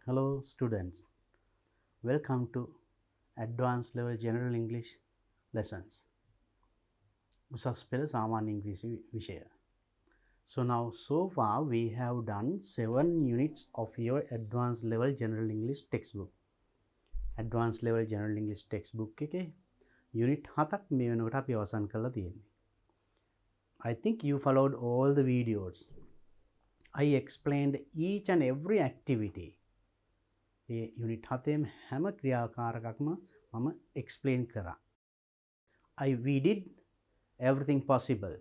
Hello students, welcome to advanced level general English lessons. උසස් පෙළ සාමාන්‍ය ඉංග්‍රීසි විෂය. So now so far we have done 7 units of your advanced level general English textbook. Advanced level general English textbook එකේ unit 7ක් මේ වෙනකොට අපි අවසන් කරලා තියෙන්නේ. I think you followed all the videos. I explained each and every activity. Unit 7ෙම හැම ක්‍රියාකාරකක්ම මම explain කරා. We did everything possible.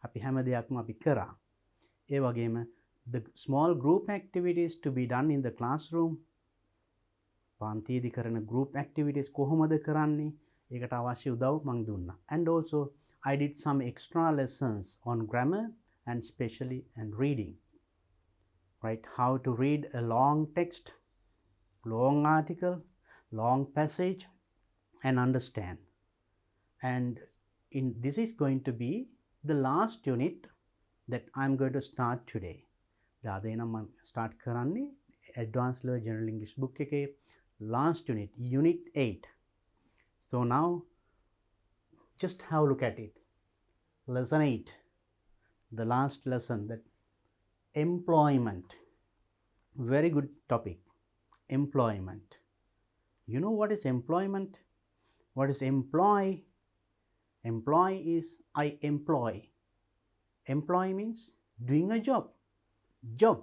අපි හැම දෙයක්ම අපි කරා. ඒ වගේම the small group activities to be done in the classroom. පන්තියේදී කරන group activities කොහොමද කරන්නේ? ඒකට අවශ්‍ය උදව් මම දුන්නා. And also I did some extra lessons on grammar and especially and reading. Right, how to read a long text, long article, long passage and understand. And this is going to be the last unit that I'm going to start today. දාදේනම් මම start කරන්නේ advanced level general English book එකේ last unit, unit 8. So now just have a look at it. Lesson 8, the last lesson, that employment. Very good topic. Employment. You know what is employment? What is employ? Employ is I employ. Employ means doing a job. Job.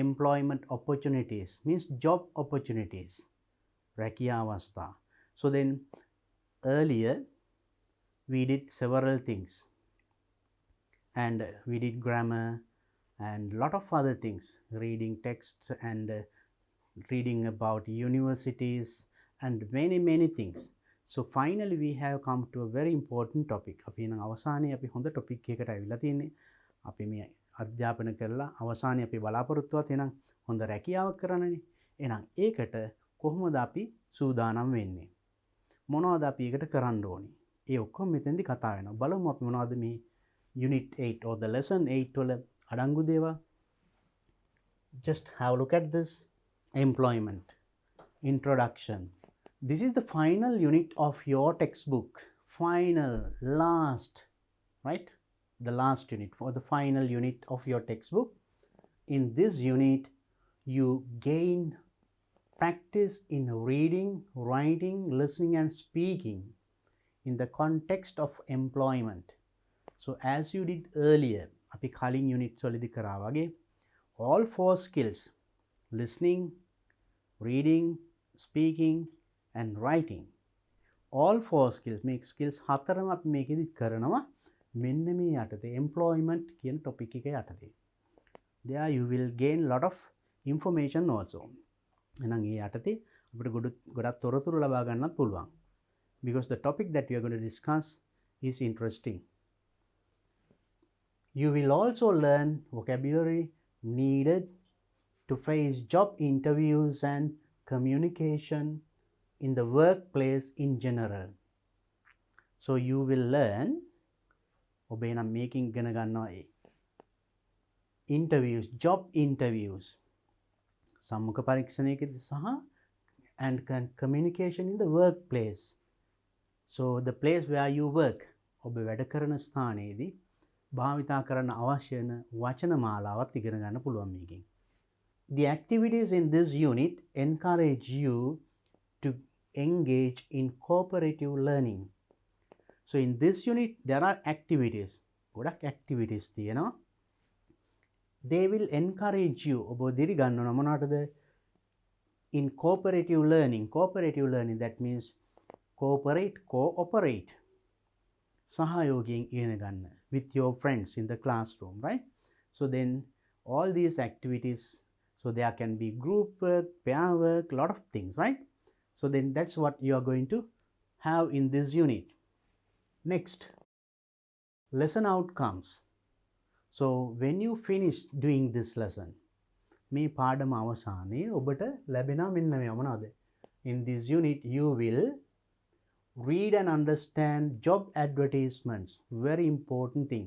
Employment opportunities means job opportunities. Rakiya avastha. So then earlier we did several things. And we did grammar and lot of other things, reading texts and reading about universities and many things. So finally we have come to a very important topic. අපි නම් අවසානයේ අපි හොඳ topic එකකට අවිලා තියෙන්නේ. අපි මේ අධ්‍යාපන කරලා අවසානයේ අපි බලාපොරොත්තුවත් එනං හොඳ රැකියාවක් කරන්නනේ. එහෙනම් ඒකට කොහොමද අපි සූදානම් වෙන්නේ? මොනවද අපි ඒකට කරන්න ඕනේ? ඒ ඔක්කොම මෙතෙන්දි කතා වෙනවා. බලමු අපි මොනවද මේ unit 8 or the lesson 8 වල අඩංගු දේවල්. Just have a look at this. Employment. Introduction. This is the final unit of your textbook. Final, last, right? The last unit for the final unit of your textbook. In this unit, you gain practice in reading, writing, listening and speaking in the context of employment. So as you did earlier, අපි කලින් units වලදී කරා වගේ all 4 skills, listening, reading, speaking and writing, all 4 skills, මේ skills හතරම අපි මේකෙදි කරනවා මෙන්න මේ යටතේ employment කියන topic එක යටතේ. There you will gain lot of information also. එහෙනම් මේ යටතේ අපිට ගොඩක් තොරතුරු ලබා ගන්නත් පුළුවන්. Because the topic that we are going to discuss is interesting. You will also learn vocabulary needed to face job interviews and communication in the workplace in general. So you will learn ඔබේනම් making ඉගෙන ගන්නවා interviews, job interviews, සම්මුඛ පරීක්ෂණයකදී සහ and communication in the workplace. So the place where you work, ඔබ වැඩ කරන ස්ථානයේදී භාවිතා කරන්න අවශ්‍ය වෙන වචන මාලාවත් ඉගෙන ගන්න පුළුවන් මේකෙන්. The activities in this unit encourage you to engage in cooperative learning. So in this unit there are activities. ගොඩක් activities තියෙනවා. They will encourage you. ඔබ දිරි ගන්නව මොනවටද? In cooperative learning. Cooperative learning, that means cooperate. සහයෝගයෙන් ඉගෙන ගන්න with your friends in the classroom, right? So then all these activities, so there can be group work, pair work, lot of things, right? So then that's what you are going to have in this unit. Next, lesson outcomes. So when you finish doing this lesson, මේ පාඩම අවසානයේ ඔබට ලැබෙනා මෙන්න මේ මොනවද? In this unit you will read and understand job advertisements. Very important thing.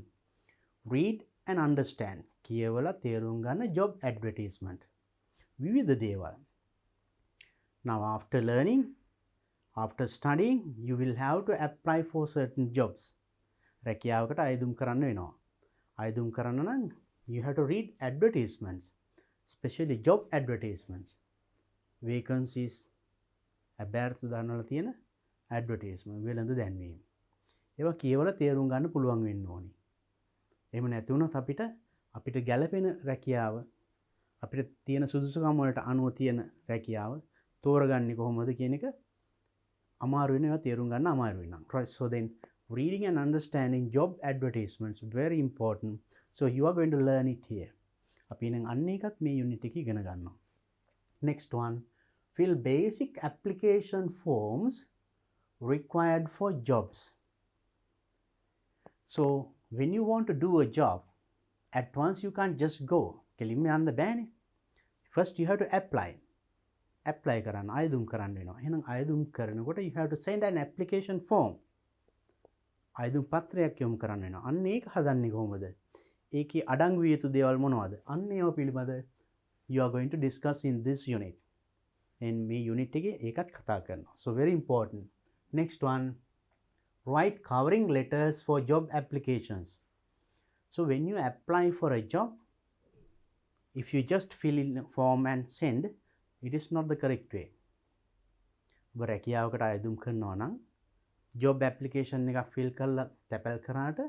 Read and understand. කියවලා තේරුම් ගන්න job advertisement. විවිධ දේවල්. Now after learning, after studying, you will have to apply for certain jobs. රැකියාවකට අයදුම් කරන්න වෙනවා. අයදුම් කරන්න නම් you have to read advertisements, especially job advertisements. Vacancies, අබෑර්තු දානවල තියෙන advertisement, වෙළඳ දැන්වීම. ඒවා කියවලා තේරුම් ගන්න පුළුවන් වෙන්න ඕනේ. එහෙම නැති වුණොත් අපිට ගැළපෙන රැකියාව, අපිට තියෙන සුදුසුකම් වලට අනුව තියෙන රැකියාව තෝරගන්නේ කොහොමද කියන එක අමාරු වෙනවා, තේරුම් ගන්න අමාරු වෙනවා. Right, so then reading and understanding job advertisements very important. So you are going to learn it here. අපි නම් අන්න එකත් මේ unit එකේ ඉගෙන ගන්නවා. Next one, fill basic application forms required for jobs. So when you want to do a job, at once you can't just go. කෙලින්ම යන්න බෑනේ. First you have to apply කරන්න, අයදුම් කරන්න වෙනවා. එහෙනම් අයදුම් කරනකොට you have to send an application form. අයදුම් පත්‍රයක් යොමු කරන්න වෙනවා. අන්න ඒක හදන්නේ කොහොමද? ඒකේ අඩංගු විය යුතු දේවල් මොනවද? අන්න ඒවා පිළිබඳ you are going to discuss in this unit. and මේ unit එකේ ඒකත් කතා කරනවා. So very important. Next one, write covering letters for job applications. So when you apply for a job, if you just fill in a form and send, it is not the correct way. ඔබ රැකියාවකට අයදුම් කරනවා නම් job application එකක් fill කරලා තැපල් කරාට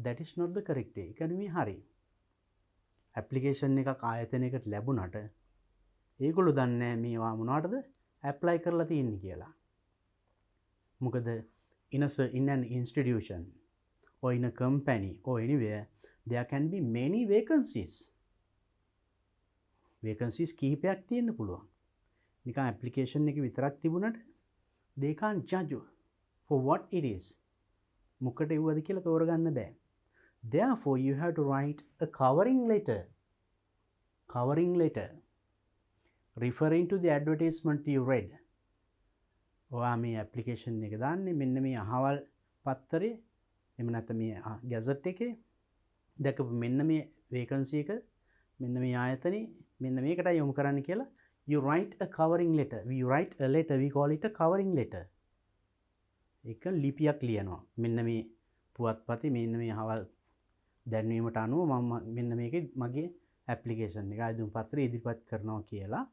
that is not the correct way. ඒක නෙමෙයි හරි. application එකක් ආයතනයකට ලැබුණාට ඒගොල්ලෝ දන්නේ මේවා මොනවටද apply කරලා තියෙන්නේ කියලා. මොකද in an institution or in a company or anywhere there can be many vacancies. Vacancies කීපයක් තියෙන්න පුළුවන්. නිකන් application එක විතරක් තිබුණාට they can't judge for what it is. මොකට එව්වද කියලා තෝරගන්න බෑ. Therefore you have to write a covering letter referring to the advertisement you read. ඔයා මේ application එක දාන්නේ මෙන්න මේ අහවල් පත්තරේ එහෙම නැත්නම් මේ ගැසට් එකේ දැකපු මෙන්න මේ vacancy එක මෙන්න මේ ආයතනේ මෙන්න මේකටයි යොමු කරන්න කියලා you write a covering letter. We write a letter, we call it a covering letter. එක ලිපියක් ලියනවා. මෙන්න මේ පුවත්පතේ මෙන්න මේ අහවල් දැන්වීමට අනුව මම මෙන්න මේකේ මගේ application එක අයදුම් පත්‍රය ඉදිරිපත් කරනවා කියලා.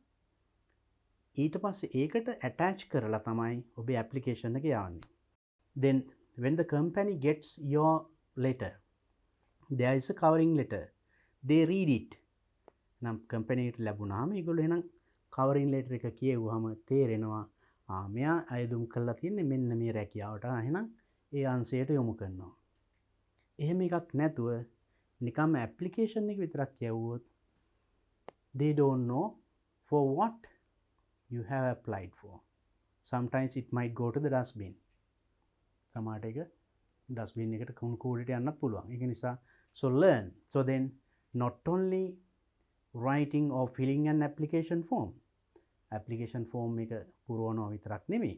ඊට පස්සේ ඒකට attach කරලා තමයි ඔබේ application එක යවන්නේ. Then when the company gets your letter, there is a covering letter. They read it. නම් company එකට ලැබුණාම ඒගොල්ලෝ එහෙනම් covering letter එක කියවුවාම තේරෙනවා මෙයා අයදුම් කරලා තියන්නේ මෙන්න මේ රැකියාවට. එහෙනම් ඒ අංශයට යොමු කරනවා. එහෙම එකක් නැතුව නිකම්ම application එක විතරක් කියවුවොත් they don't know for what you have applied for. Sometimes it might go to the dustbin. සමහරට ඒක dustbin එකට කුණු කූඩේට යන්නත් පුළුවන්. ඒක නිසා so learn. So then not only writing or filling an application form එක පුරවනවා විතරක් නෙමෙයි.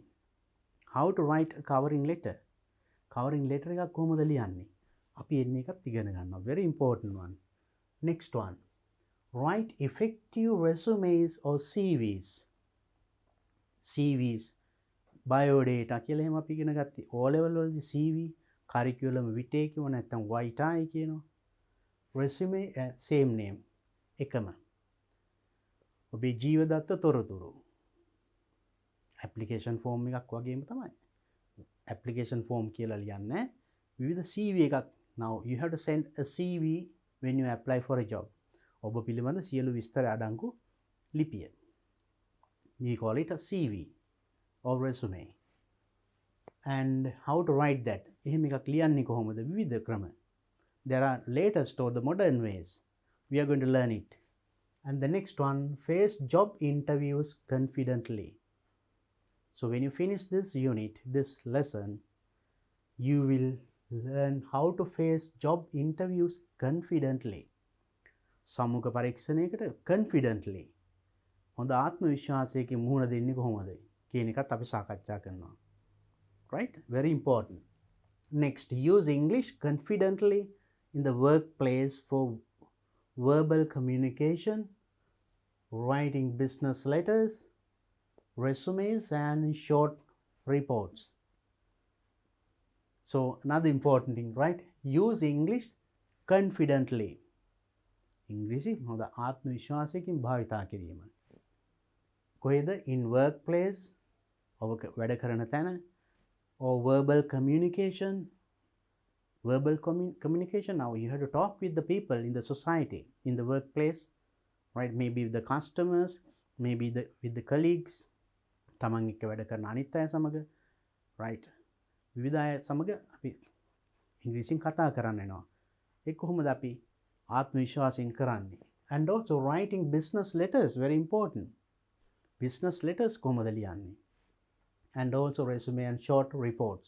How to write a covering letter. Covering letter එකක් කොහොමද ලියන්නේ? අපි එන්නේ එකත් ඉගෙන ගන්නවා. Very important one. Next one. Write effective resumes or CVs. CVs biodata කියලා එහෙම අපි ඉගෙන ගත්තී. O level වලදී CV curriculum vitae කියව නැත්නම් vitae කියනවා. Resume same name එකම. ඔබේ ජීවදත්ත තොරතුරු. application form එකක් වගේම තමයි. application form කියලා ලියන්නේ විවිධ CV එකක්. Now you have to send a CV when you apply for a job. ඔබ පිළිබඳ සියලු විස්තර අඩංගු ලිපිය. We call it a CV or resume. And how to write that? එහෙම එකක් ලියන්නේ කොහොමද? විවිධ ක්‍රම. There are latest or the modern ways. We are going to learn it. And the next one, face job interviews confidently. So when you finish this unit, this lesson, you will learn how to face job interviews confidently. සමුක පරීක්ෂණයකට confidently. හොඳ ආත්ම විශ්වාසයකින් මුහුණ දෙන්නේ කොහොමද කියන එකත් අපි සාකච්ඡා කරනවා. Right? Very important. Next, use English confidently in the workplace for verbal communication writing business letters, resumes, and short reports. So another important thing, right? Use English confidently. ඉංග්‍රීසි හොඳ ආත්ම විශ්වාසයකින් භාවිතා කිරීම. කොහෙද? In workplace, ඔබ වැඩ කරන තැන, or verbal communication. Verbal communication, now you have to talk with the people in the society, in the workplace, right? Maybe with the customers, maybe with the colleagues, තමන් එක්ක වැඩ කරන අනිත් අය සමග, right? විවිධ අය සමග අපි ඉංග්‍රීසියෙන් කතා කරන්න වෙනවා. ඒක කොහොමද අපි ආත්ම විශ්වාසයෙන් කරන්නේ? And also writing business letters, very important. Business letters කොහොමද ලියන්නේ? And also resume and short reports.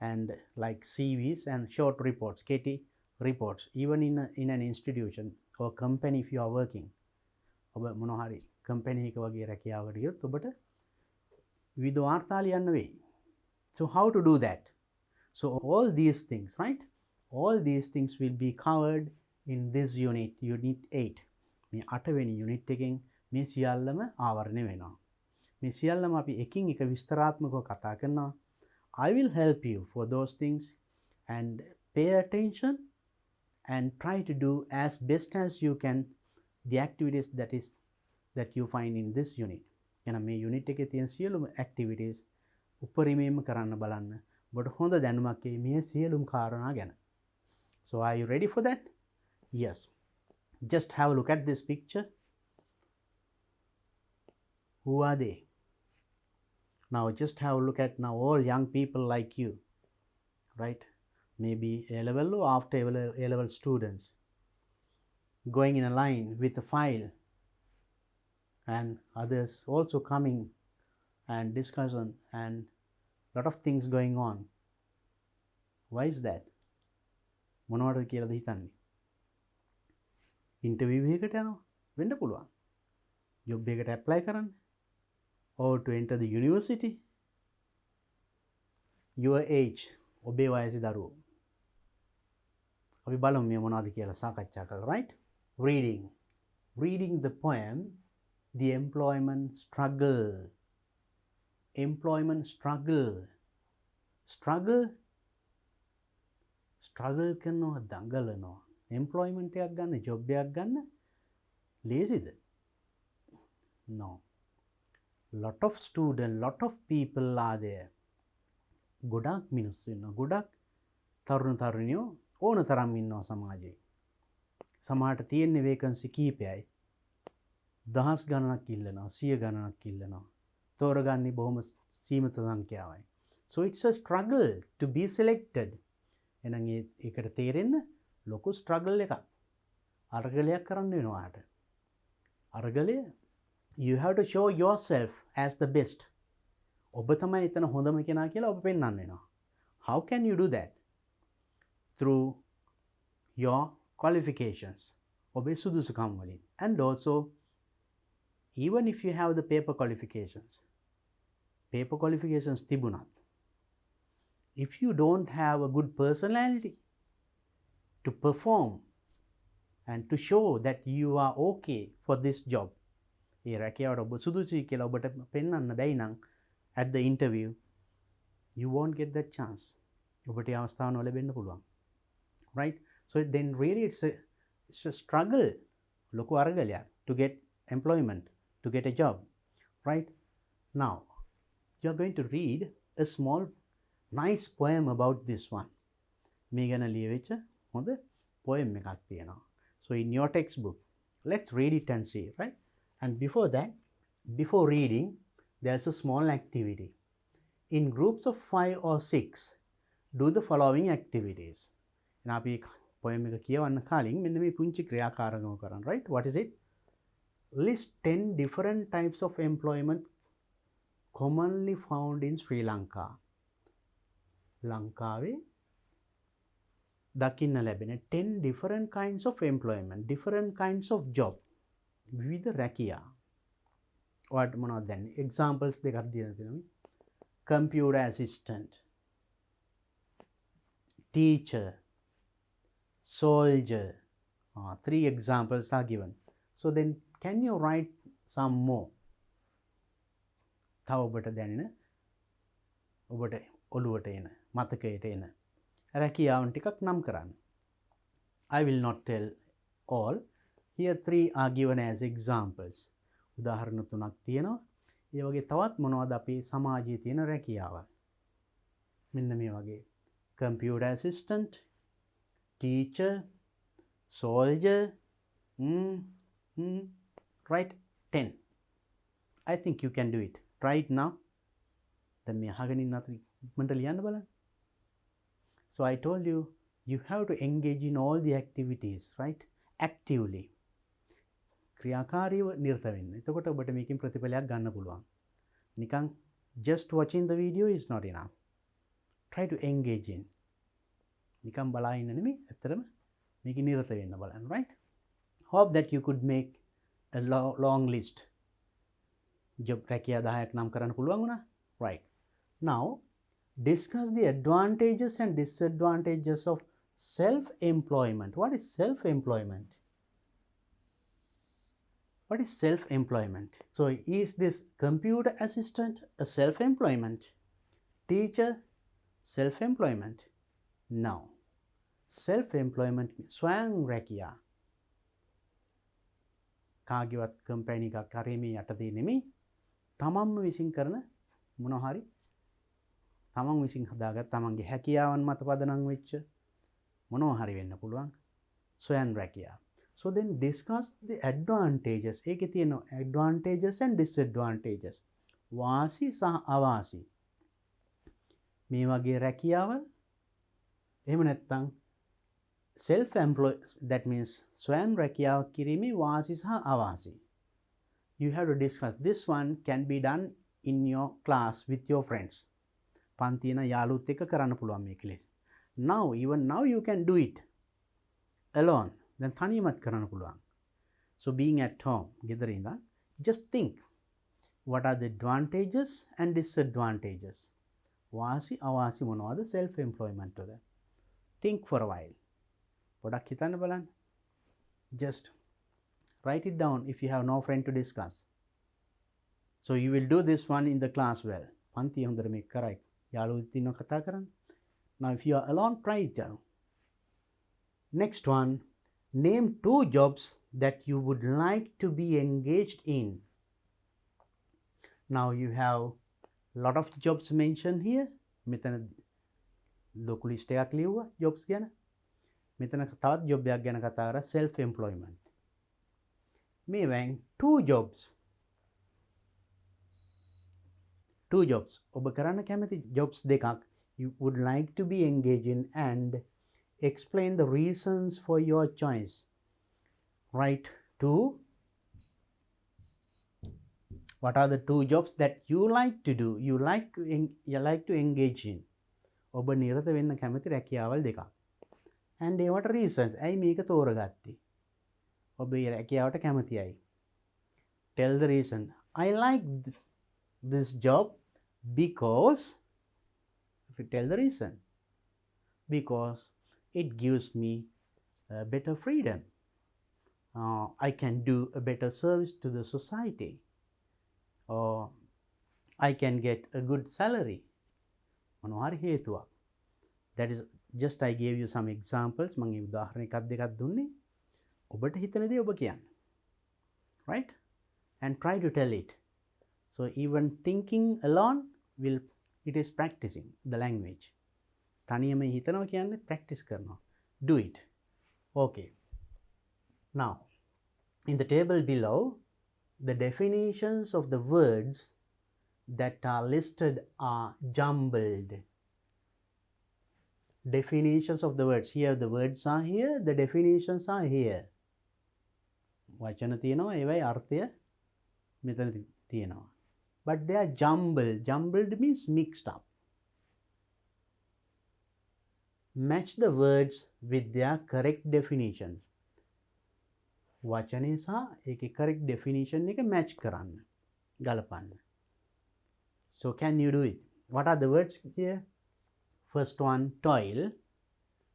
And like CVs and short reports, KT reports, even in an institution or company if you are working. ඔබ මොනවා හරි company එක වගේ රැකියාවකට ගියොත් ඔබට විවිධ වාර්තා ලියන්න වෙයි. So how to do that? So all these things, right? All these things will be covered in this unit 8. මේ 8 වෙනි unit එකෙන් මේ සියල්ලම ආවරණය වෙනවා. මේ සියල්ලම අපි එකින් එක විස්තරාත්මකව කතා කරනවා. I will help you for those things, and pay attention and try to do as best as you can the activities that you find in this unit. එහෙනම් මේ unit එකේ තියෙන සියලුම activities උපරිමයෙන්ම කරන්න බලන්න. ඔබට හොඳ දැනුමක් එයි මේ සියලුම කාරණා ගැන. So are you ready for that? Yes. Just have a look at this picture. Who are they? Now just have a look at now all young people like you, right? Maybe A-level or after A-level students going in a line with a file, and others also coming and discussion and lot of things going on. Why is that? මොනවටද කියලාද හිතන්නේ? Interview එකකට යනවා වෙන්න පුළුවන්. Job එකකට apply කරන්න. Or to enter the university. Your age, ඔබේ වයසේ දරුවෝ. අපි බලමු මේ මොනවද කියලා සාකච්ඡා කරලා, right? Reading the poem The Employment Struggle. Employment struggle. Struggle කරනවා, දඟලනවා. employment එකක් ගන්න, job එකක් ගන්න ලේසිද? No. Lot of students, lot of people are there. ගොඩක් මිනිස්සු ඉන්නවා. ගොඩක් තරුණ තරුණියෝ ඕන තරම් ඉන්නවා සමාජයේ. සමහරට තියෙන vacancy කීපයයි. දහස් ගණනක් ඉල්ලනවා, 100 ගණනක් ඉල්ලනවා. තෝරගන්නේ බොහොම සීමිත සංඛ්‍යාවයි. So it's a struggle to be selected. එහෙනම් ඒකට තේරෙන්න ලොකු struggle එකක්. අරගලයක් කරන්න වෙනවා ආට. අරගලය, you have to show yourself as the best. ඔබ තමයි එතන හොඳම කෙනා කියලා ඔබ පෙන්වන්න වෙනවා. How can you do that? Through your qualifications. ඔබේ සුදුසුකම් වලින්. And also, even if you have the paper qualifications තිබුණත්, if you don't have a good personality to perform and to show that you are okay for this job, ඒ රැකියාවට ඔබ සුදුසුයි කියලා ඔබට පෙන්වන්න බැයි නම් at the interview, you won't get that chance. ඔබට ඒ අවස්ථාව නොලැබෙන්න පුළුවන්. Right? So then really it's a struggle, ලොකු අරගලයක් to get employment, to get a job. Right? Now, you are going to read a small nice poem about this one. මේ ගැන ලියවිච්ච හොඳ poem එකක් තියෙනවා. So in your textbook, let's read it and see, right? And before that, before reading, there's a small activity. In groups of 5 or 6, do the following activities. And අපි poem එක කියවන්න කලින් මෙන්න මේ පුංචි ක්‍රියාකාරකම කරන්න, right? What is it? List 10 different types of employment commonly found in Sri Lanka. ලංකාවේ දකින්න ලැබෙන 10 different kinds of employment, different kinds of job. විවිධ රැකියා. ඔයාලට මොනවද දැනෙන්නේ? examples දෙකක් දීලා තියෙනවා. Computer assistant, teacher, soldier. 3 examples are given. So then can you write some more? තව ඔබට දැනෙන ඔබට ඔළුවට එන මතකයට එන රැකියාවන් ටිකක් නම් කරන්න. I will not tell all. Here 3 are given as examples. උදාහරණ 3ක් තියෙනවා. ඒ වගේ තවත් මොනවද අපේ සමාජයේ තියෙන රැකියාවල්? මෙන්න මේ වගේ computer assistant, teacher, soldier, right? 10. I think you can do it. Try it now. දැන් මේ අහගෙන ඉන්න අතර ඉක්මනට ලියන්න බලන්න. So I told you, you have to engage in all the activities, right? Actively. ක්‍රියාකාරීව නිරත වෙන්න. එතකොට ඔබට මේකෙන් ප්‍රතිඵලයක් ගන්න පුළුවන්. නිකන් just watching the video is not enough. Try to engage in. නිකන් බලා ඉන්න නෙමෙයි, ඇත්තටම මේකේ නිරත වෙන්න බලන්න, right? Hope that you could make a long list. job රැකියා 10ක් නම් කරන්න පුළුවන් වුණා. Right. Now discuss the advantages and disadvantages of self-employment. What is self-employment? What is self-employment? So is this computer assistant a self-employment? Teacher, self-employment? No. Self-employment ස්වයං රැකියා. කාගේවත් company එකක් කරේමේ යටතේ නෙමෙයි. තමන්ම විසින් කරන මොනවා හරි තමන් විසින් හදාගත් තමන්ගේ හැකියාවන් මත පදනම් වෙච්ච මොනවා හරි වෙන්න පුළුවන් ස්වයං රැකියාව. So then discuss the advantages. ඒකේ තියෙන advantages and disadvantages. වාසි සහ අවාසි. මේ වගේ රැකියාවල් එහෙම නැත්නම් self employed, that means ස්වයං රැකියාව කිරීමේ වාසි සහ අවාසි. You have to discuss. This one can be done in your class with your friends. පන්තියන යාළුවොත් එක්ක කරන්න පුළුවන් මේක ලෙස. Now even now you can do it alone. Then තනියමත් කරන්න පුළුවන්. So being at home, ගෙදර ඉඳන් just think what are the advantages and disadvantages. වාසි අවාසි මොනවද self employment වල? Think for a while. පොඩක් හිතන්න බලන්න. Just write it down if you have no friend to discuss. So you will do this one in the class well. පන්තිය හොඳට මේක කරයි. යාළුවොත් ඉන්නව කතා කරන්න. Now if you are alone, try it down. Next one, name 2 jobs that you would like to be engaged in. Now you have lot of jobs mentioned here. මෙතන ලොකු list එකක් ලියුවා jobs ගැන. මෙතන තවත් job එකක් ගැන කතා කරා self employment. මේවෙන් 2 jobs. 2 jobs. ඔබ කරන්න කැමති jobs දෙකක් you would like to be engaged in and explain the reasons for your choice. Write 2. What are the 2 jobs that you like to do? You like to engage in. ඔබ නිරත වෙන්න කැමති රැකියාවල් දෙකක්. And what reasons? ඇයි මේක තෝරගත්තේ? ඔබ මේ රැකියාවට කැමතියි. Tell the reason. I like this job because, tell the reason. Because it gives me better freedom. I can do a better service to the society. Or I can get a good salary. මොනවා හරි හේතුවක්. That is just I gave you some examples. මම ඒ උදාහරණ එකක් දෙකක් දුන්නේ. ඔබට හිතන දේ ඔබ කියන්න. Right? And try to tell it. So even thinking alone it is practicing the language. තනියම හිතනවා කියන්නේ practice කරනවා. Do it. Okay. Now, in the table below, the definitions of the words that are listed are jumbled. Definitions of the words. Here the words are here, the definitions are here. වචන තියෙනවා ඒවයි අර්ථය මෙතන තියෙනවා. But they are jumbled. Jumbled means mixed up. Match the words with their correct definitions. වචනේ සහ ඒකේ correct definition එක match කරන්න. ගලපන්න. So can you do it? What are the words here? First one, toil,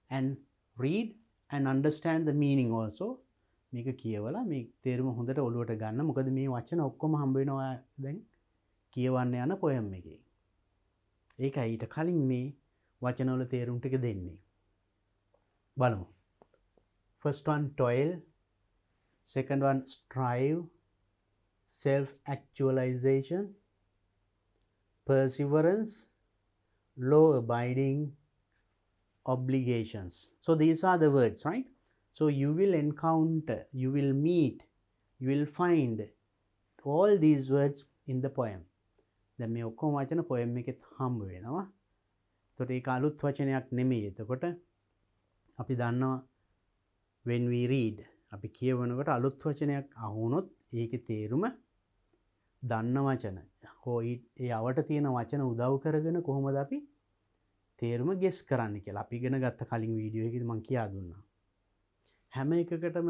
and read and understand the meaning also. මේක කියවලා මේ තේරුම හොඳට ඔලුවට ගන්න. මොකද මේ වචන ඔක්කොම හම්බ වෙනවා දැන් කියවන්න යන පොයම් එකේ. ඒකයි ඊට කලින් මේ වචනවල තේරුම් ටික දෙන්නේ. බලමු. First one toil, second one strive, self actualization, perseverance, law abiding, obligations. So these are the words, right? So you will encounter, you will meet, you will find all these words in the poem. දැන් මේ ඔක්කොම වචන poem එකෙත් හම්බ වෙනවා. එතකොට ඒක අලුත් වචනයක් නෙමෙයි. එතකොට අපි දන්නවා when we read අපි කියවනකොට අලුත් වචනයක් අහුනොත් ඒකේ තේරුම දන්න වචන හෝ ඒ අවට තියෙන වචන උදව් කරගෙන කොහොමද අපි තේරුම ගෙස් කරන්න කියලා අපි ඉගෙන ගත්ත කලින් වීඩියෝ එකේදී මම කියා දුන්නා. හැම එකකටම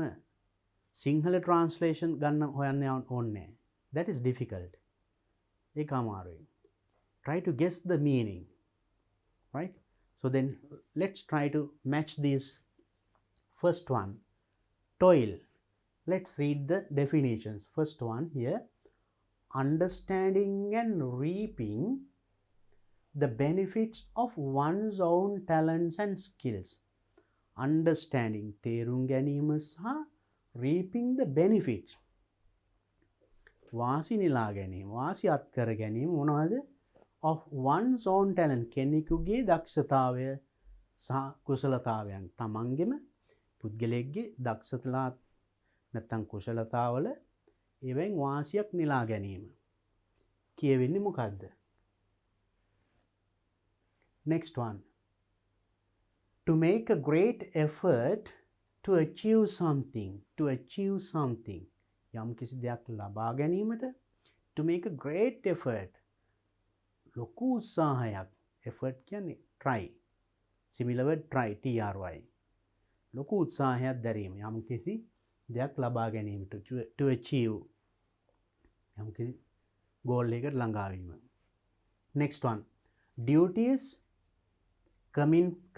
සිංහල translation ගන්න හොයන්න ඕනේ. That is difficult. ඒක අමාරුයි. Try to guess the meaning. Right? So then let's try to match these. First one, toil. Let's read the definitions. First one here, understanding and reaping the benefits of one's own talents and skills. Understanding, තේරුම් ගැනීම සහ reaping the benefits. වාසි නිලා ගැනීම, වාසි අත්කර ගැනීම මොනවද? Of one's own talent. කෙනෙකුගේ දක්ෂතාවය සහ කුසලතාවයන්. තමන්ගෙම පුද්ගලයෙක්ගේ දක්ෂතා නැත්නම් කුසලතාවල ඒවෙන් වාසියක් නිලා ගැනීම. කියවෙන්නේ මොකද්ද? Next one. To make a great effort to achieve something. To achieve something. යම් කිසි දෙයක් ලබා ගැනීමට to make a great effort. ලොකු උත්සාහයක්. effort කියන්නේ try. Similar word try, T-R-Y. ලොකු උත්සාහයක් දැරීම. යම් කිසි දෙයක් ලබා ගැනීමට to achieve. යම් කිසි goal එකකට ළඟා වීම. Next one. Duties,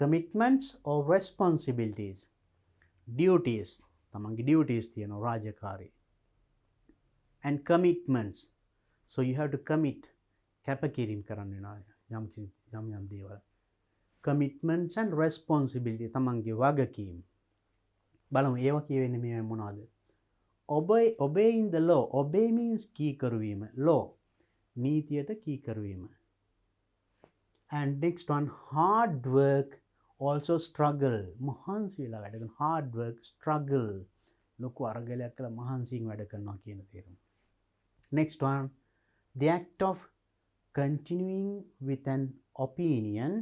commitments or responsibilities. Duties. තමන්ගේ duties තියෙනවා රාජකාරී. And commitments. So you have to commit. කැපකිරීම කරන්න වෙනවා. යම් දේවල්. Commitments and responsibility. තමන්ගේ වගකීම්. බලමු ඒවා කියවෙන්නේ මේ මොනවද? Obeying the law. Obey means කීකරු වීම. Law. නීතියට කීකරු වීම. And next one, hard work, also struggle. මහන්සි වෙලා වැඩ කරන. Hard work, struggle. ලොකු අරගලයක් කළා මහන්සියෙන් වැඩ කරනවා කියන තේරුම. Next one, the act of continuing with an opinion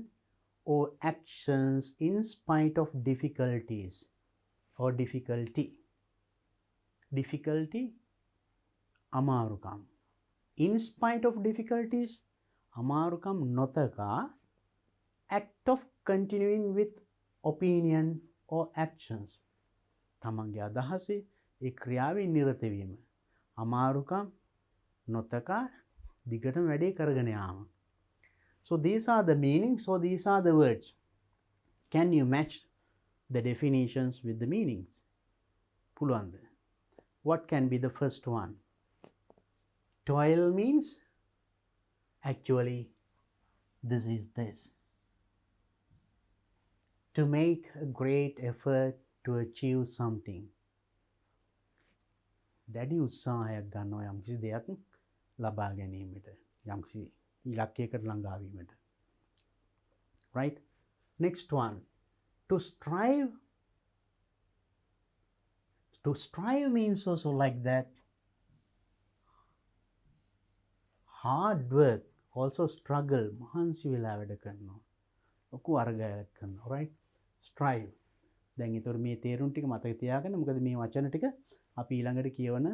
or actions in spite of difficulties or difficulty. Difficulty, අමාරුකම්. In spite of difficulties, අමාරුකම් නොතකා act of continuing with opinion or actions. තමන්ගේ අදහසේ ඒ ක්‍රියාවෙන් නිරත වීම. අමාරුකම් නොතකා දිගටම වැඩේ කරගෙන යාම. So these are the meanings. So these are the words. Can you match the definitions with the meanings? පුළුවන්ද? What can be the first one? Toil means actually this is this. To make a great effort to achieve something. දැඩි උත්සාහයක් ගන්නවා යම් කිසි දෙයක් ලබා ගැනීමට. යම් කිසි ඉලක්කයකට ළඟා වීමට. Right? Next one. To strive. To strive means also like that. Hard work. Also struggle. මහන්සි වෙලා වැඩ කරනවා. ලොකු අරගලයක් කරනවා. Right? Strive. දැන් ඒතර මේ තේරුම් ටික මතක තියාගන්න. මොකද මේ වචන ටික අපි ඊළඟට කියවන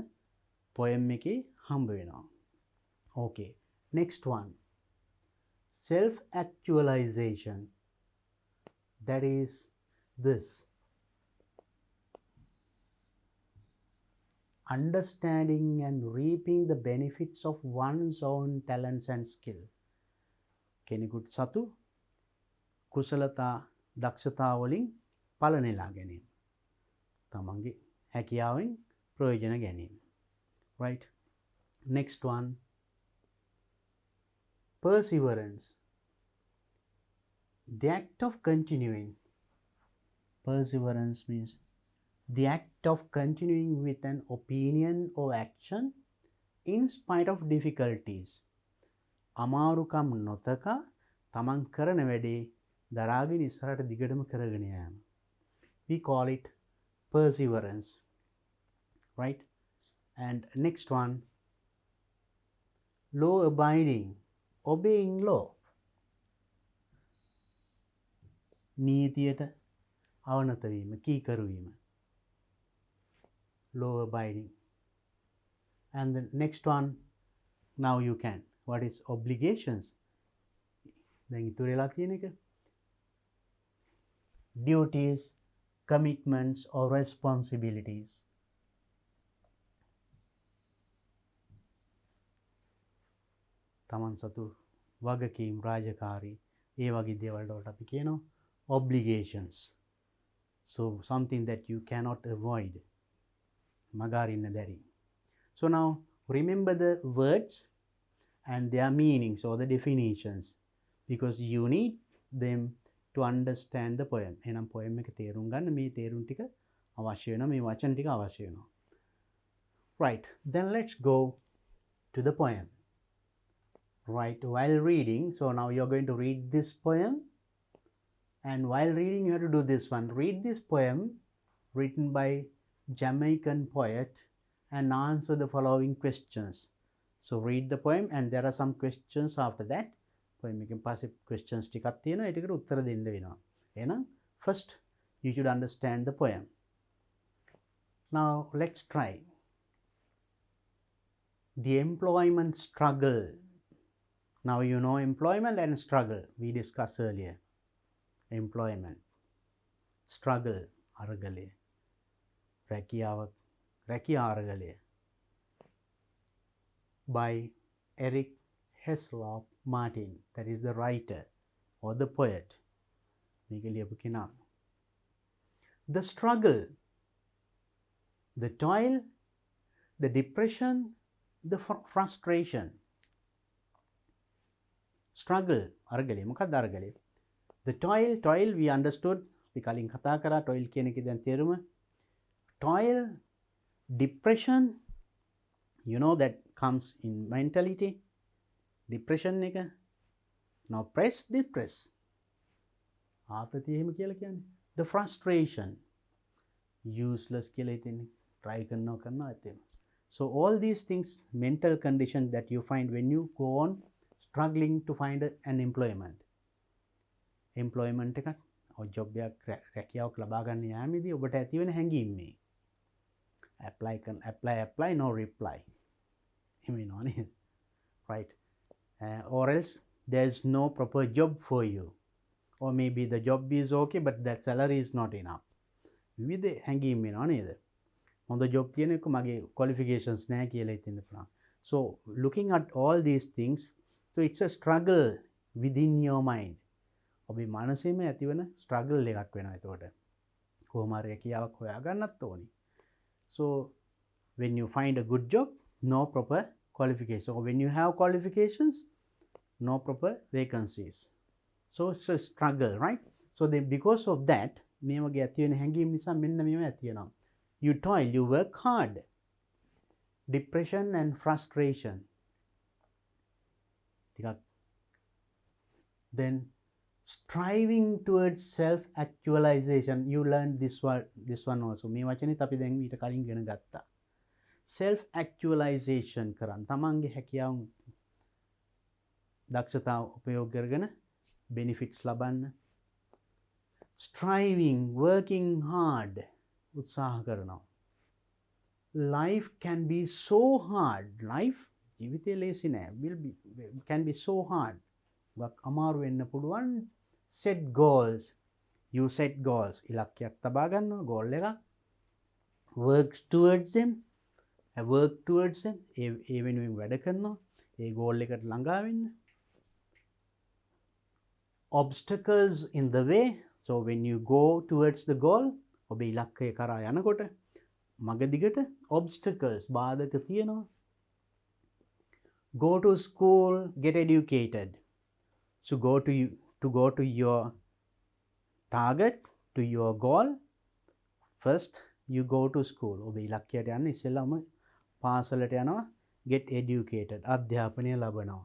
poem එකේ හම්බ වෙනවා. Okay. Next one. Self actualization. That is this. Understanding and reaping the benefits of one's own talents and skill. කෙනෙකුට සතු කුසලතා දක්ෂතා වලින් පල නෙලා ගැනීම. තමන්ගේ හැකියාවෙන් ප්‍රයෝජන ගැනීම. Right? Next one, perseverance. The act of continuing. Perseverance means the act of continuing with an opinion or action in spite of difficulties. අමාරුකම් නොතකා තමන් කරන වැඩේ දරාගෙන ඉස්සරහට දිගටම කරගෙන යාම. We call it perseverance. Right? And next one, law abiding, obeying law. නීතියට අවනත වීම, කීකරු වීම. Law abiding. And the next one, now you can. What is obligations? දැන් ඉතුරු වෙලා තියෙන එක. Duties, commitments or responsibilities. තමන් සතු වගකීම් රාජකාරී ඒ වගේ දේවල් වලට අපි කියනවා obligations. So something that you cannot avoid. මගාරින්න බැරි. So now remember the words and their meanings or the definitions because you need them to understand the poem. එහෙනම් poem එක තේරුම් ගන්න මේ තේරුම් ටික අවශ්‍ය වෙනවා, මේ වචන ටික අවශ්‍ය වෙනවා. Right, then let's go to the poem. Right, while reading, so now you're going to read this poem, and while reading you have to do this one. Read this poem written by Jamaican poet and answer the following questions. So read the poem and there are some questions after that. Poem එකෙන් පස්සේ questions ටිකක් තියෙනවා. ඒ ටිකට උත්තර දෙන්න වෙනවා. එහෙනම් first you should understand the poem. Now let's try. The employment struggle. Now you know employment and struggle. We discussed earlier. Employment. Struggle. අරගලය. රැකියා අරගලය. By Eric Heslop Martin. That is the writer or the poet. මේක ලියපු කෙනා. The struggle. The toil. The depression. The frustration. Struggle. අරගලය. මොකක්ද අරගලය? The toil we understood. අපි කලින් කතා කරා toil කියන එකේ දැන් තේරුම. Toil, depression, you know that comes in mentality. Depression එක. Now press, depress. ආතතිය එහෙම කියලා කියන්නේ. The frustration. Useless කියලා හිතෙන්නේ. Try කරනවා ඇත්තෙම. So all these things, mental condition that you find when you go on struggling to find an employment. Employment එකක් or job එකක් රැකියාවක් ලබා ගන්න යාමේදී ඔබට ඇති වෙන හැඟීම් මේ. Apply no reply. එහෙම වෙනවා නේද? Right. Or else there is no proper job for you. Or maybe the job is okay but that salary is not enough. විවිධ හැඟීම් වෙනවා නේද? හොඳ job තියෙන එක මගේ qualifications නැහැ කියලා හිතෙන්න පුළුවන්. So looking at all these things, so it's a struggle within your mind. ඔබේ මනසෙම ඇතිවන struggle එකක් වෙනවා එතකොට. කොහොම හරි රැකියාවක් හොයාගන්නත් ඕනි. So when you find a good job, no proper qualifications. Or when you have qualifications, no proper vacancies. So it's a struggle, right? So then because of that, මේ වගේ ඇති වෙන හැඟීම් නිසා මෙන්න මේව ඇති වෙනවා. You toil, you work hard. Depression and frustration. Then striving towards self-actualization. You learned this one also. මේ වචනේත් අපි දැන් ඊට කලින් ඉගෙන ගත්තා. Self-actualization කරන්න. තමන්ගේ හැකියාවන් දක්ෂතාව උපයෝග කරගෙන benefits ලබන්න. Striving, working hard. උත්සාහ කරනවා. Life can be so hard. Life ජීවිතේ ලේසි නෑ. Can be so hard. අමාරු වෙන්න පුළුවන්. Set goals. You set goals. ඉලක්කයක් තබා ගන්නවා goal එක. Work towards them. Work towards them. ඒ වෙනුවෙන් වැඩ කරනවා. ඒ goal එකට ළඟා වෙන්න. Obstacles in the way. So when you go towards the goal, ඔබේ ඉලක්කය කරා යනකොට මගදිගට obstacles බාධක තියෙනවා. Go to school, get educated. So go to your target, to your goal. First you go to school. ඔබ ඉලක්කයට යන්න ඉස්සෙල්ලාම පාසලට යනවා. Get educated. අධ්‍යාපනය ලබනවා.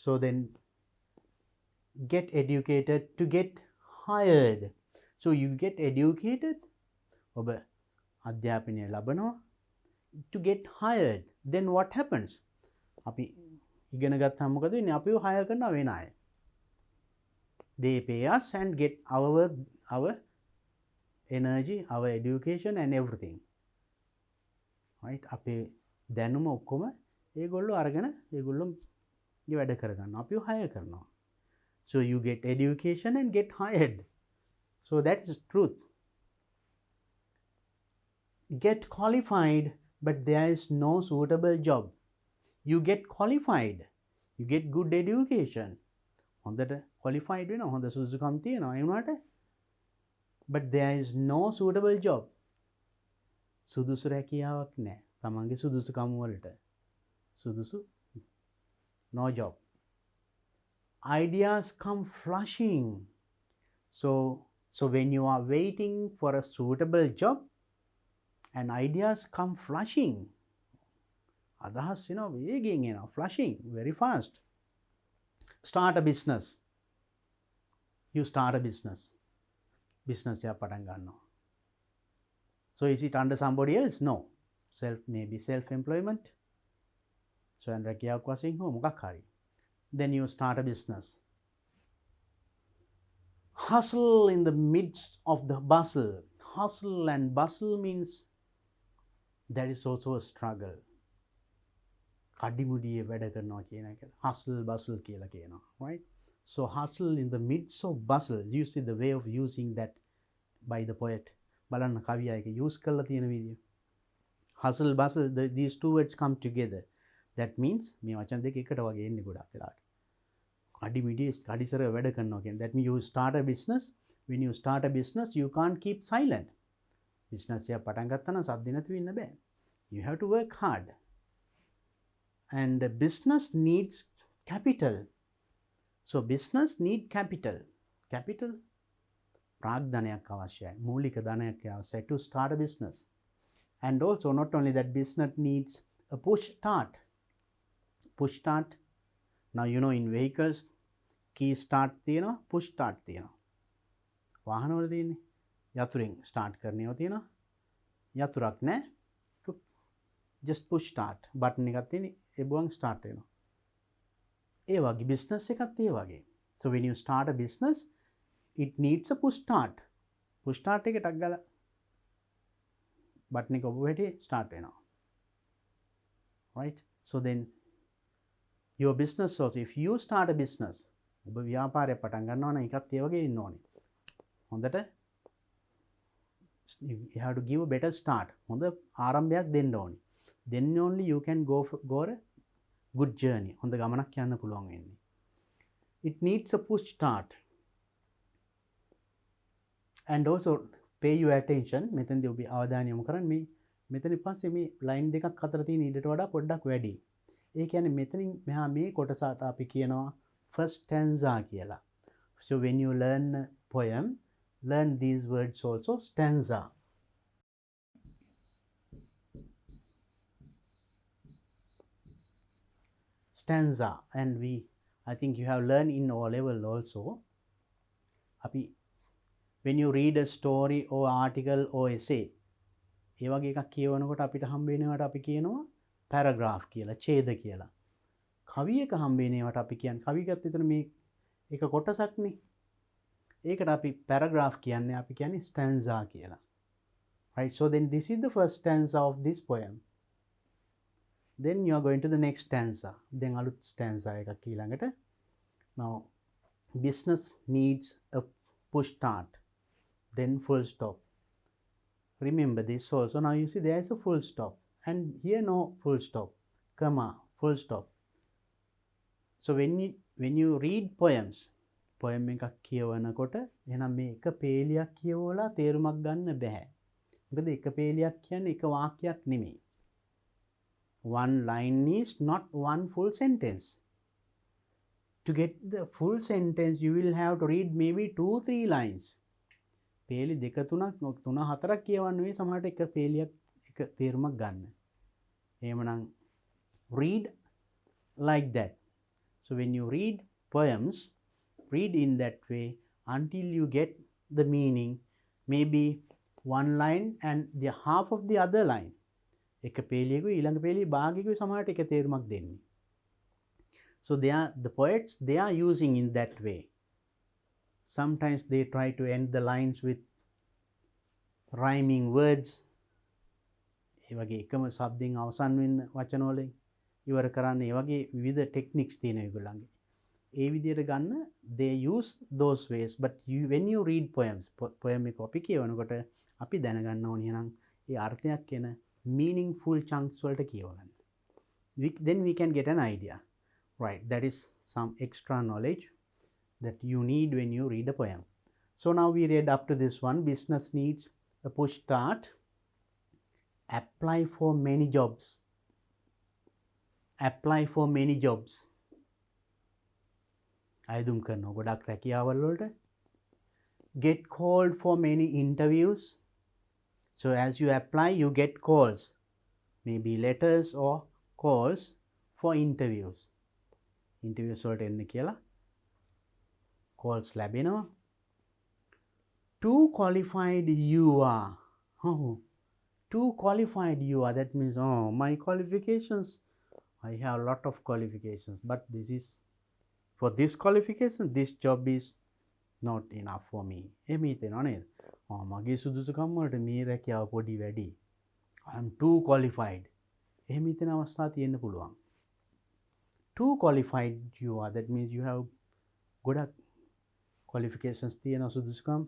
So then get educated to get hired. So you get educated. ඔබ අධ්‍යාපනය ලබනවා. To get hired. Then what happens? අපි ඉගෙන ගත්තාම මොකද වෙන්නේ? අපිව hire කරනවා වෙන අය. They pay us and get our work, our energy, our education and everything. Right? අපේ දැනුම ඔක්කොම ඒගොල්ලෝ අරගෙන ඒගොල්ලෝගේ වැඩ කරගන්නවා. අපිව hire කරනවා. So you get education and get hired. So that is truth. Get qualified, but there is no suitable job. You get qualified. You get good education. හොඳට qualified වෙනවා. හොඳ සුදුසුකම් තියෙනවා. ඒ වුණාට but there is no suitable job. සුදුසු රැකියාවක් නැහැ. තමන්ගේ සුදුසුකම් වලට. සුදුසු no job. Ideas come flushing. So when you are waiting for a suitable job and ideas come flushing, අදහස් එනවා වේගෙන් එනවා, flushing very fast. Start a business. You start a business. Business එකක් පටන් ගන්නවා. So is it under somebody else? No. Maybe self-employment. So and රැකියාවක් වශයෙන් හෝ මොකක් හරි. Then you start a business. Hustle in the midst of the bustle. Hustle and bustle means there is also a struggle. කඩිමුඩියේ වැඩ කරනවා කියන එක. Hustle bustle කියලා කියනවා. Right? So hustle in the midst of bustle. You see the way of using that by the poet. බලන්න කවියා එක use කරලා තියෙන විදිය. Hustle bustle, these two words come together. That means මේ වචන දෙක එකට වගේ එන්නේ ගොඩක් වෙලාවට. කඩිසර වැඩ කරනවා කියන්නේ. That means you start a business. When you start a business, you can't keep silent. Business එක පටන් ගත්තා නම් සද්ද නැතුව ඉන්න බෑ. You have to work hard. And the business needs capital. So business need capital. Capital ප්‍රාග්ධනයක් අවශ්‍යයි. මූලික ධනයක් අවශ්‍යයි to start a business. And also not only that, business needs a push start. Push start. Now you know in vehicles key start තියෙනවා, push start තියෙනවා. වාහනවල තියෙන්නේ යතුරින් start කරන්නේව තියෙනවා. යතුරක් නැහැ. Just push start button එකක් තියෙන්නේ එබුවන් start වෙනවා. ඒ වගේ business එකත් ඒ වගේ. So when you start a business, it needs a push start. Push start එක ටක් ගාලා button එක ඔබ වෙටේ start වෙනවා. Right? So then your business also, if you start a business, ඔබ ව්‍යාපාරයක් පටන් ගන්නවා නම් ඒකත් ඒ වගේ ඉන්න ඕනේ. හොඳට you have to give a better start. හොඳ ආරම්භයක් දෙන්න ඕනේ. Then only you can go a good journey. හොඳ ගමනක් යන්න පුළුවන් වෙන්නේ. It needs a push start. And also pay your attention. මෙතනදී ඔබ අවධානය යොමු කරන්න. මේ මෙතන පස්සේ මේ line දෙකක් අතර තියෙන ඊටට වඩා පොඩ්ඩක් වැඩි. ඒ කියන්නේ මෙතනින් මෙහා මේ කොටසට අපි කියනවා first stanza කියලා. So when you learn a poem, learn these words also, stanza. Stanza, and I think you have learned in O level also. When you read a story or article or essay, ඒ වගේ එකක් කියවනකොට අපිට හම්බ වෙනවට අපි කියනවා paragraph කියලා, ඡේද කියලා. කවි එක හම්බ වෙනවට අපි කියන්නේ කවියකත් විතර මේ එක කොටසක්නේ. ඒකට අපි paragraph කියන්නේ අපි කියන්නේ stanza කියලා. Right? So then this is the first stanza of this poem. Then you are going to the next stanza. Then අලුත් stanza එකක් ඊළඟට. Now business needs a push start. Then full stop. Remember this also. Now you see there is a full stop. And here no full stop. Comma, full stop. So when you read poems, poem එකක් කියවනකොට එහෙනම් මේ එක පේලියක් කියවලා තේරුමක් ගන්න බෑ. මොකද එක පේලියක් කියන්නේ එක වාක්‍යයක් නෙමෙයි. One line is not one full sentence. To get the full sentence, you will have to read maybe 2-3 lines. පේලි දෙක තුනක් 3-4ක් කියවන්න වෙයි සමහරට එක පේලියක් එක තේරුමක් ගන්න. එහෙමනම් read like that. So when you read poems, read in that way until you get the meaning, maybe one line and the half of the other line. එක පේලියකුයි ඊළඟ පේලියේ භාගයකුයි සමහරට එක තේරුමක් දෙන්නේ. So the poets, they are using in that way. Sometimes they try to end the lines with rhyming words. ඒ වගේ එකම શબ્දෙන් අවසන් වෙන්න වචන වලින් ඉවර කරන්න ඒ වගේ විවිධ ටෙක්නික්ස් තියෙනවා ඒගොල්ලන්ගේ. ඒ විදිහට ගන්න they use those ways, but when you read poems, poem එක අපි කියවනකොට අපි දැනගන්න ඕනේ නම් ඒ අර්ථයක් කියන meaningful chunks වලට කියවන්න. Then we can get an idea. Right, that is some extra knowledge that you need when you read a poem. So now we read up to this one. Business needs a push start. Apply for many jobs. Apply for many jobs. අයදුම් කරනවා ගොඩක් රැකියාවල් වලට. Get called for many interviews. So as you apply, you get calls. Maybe letters or calls for interviews. Interviews වලට එන්න කියලා calls ලැබෙනවා. Too qualified you are. Oh, too qualified you are. That means, oh, my qualifications, I have a lot of qualifications, but this is, for this qualification, this job is not enough for me. එහෙම හිතෙනවා නේද? මගේ සුදුසුකම් වලට මේ රැකියාව පොඩි වැඩි. I am too qualified. එහෙම හිතෙන අවස්ථා තියෙන්න පුළුවන්. Too qualified you are. That means you have ගොඩක් qualifications තියෙන සුදුසුකම්.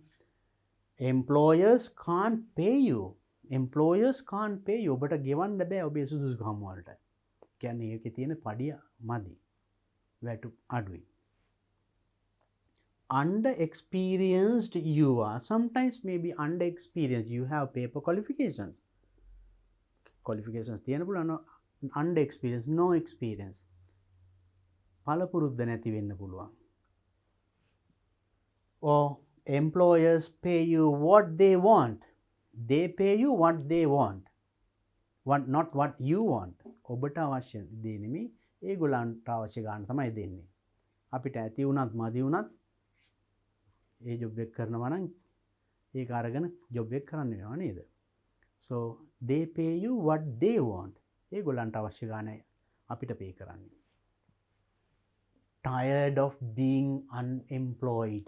Employers can't pay you. Employers can't pay you. ඔබට ගෙවන්න බෑ ඔබේ සුදුසුකම් වලට. කියන්නේ ඒකේ තියෙන පඩිය මදි. වැටු අඩුයි. Under-experienced you are. Sometimes maybe under-experienced. You have paper qualifications. Qualifications තියෙන පුළුවන්. Under-experienced, no experience. පළපුරුද්ද නැති වෙන්න පුළුවන්. Or employers pay you what they want. They pay you what they want. Not what you want. ඔබට අවශ්‍ය දේ නෙමෙයි ඒගොල්ලන්ට අවශ්‍ය ගන්න තමයි දෙන්නේ. අපිට ඇති වුණත් මදි වුණත් ඒ ජොබ් එක කරනවා නම් ඒක අරගෙන ජොබ් එක කරන්න වෙනවා නේද? So they pay you what they want. ඒගොල්ලන්ට අවශ්‍ය ගානේ අපිට pay කරන්නේ. Tired of being unemployed.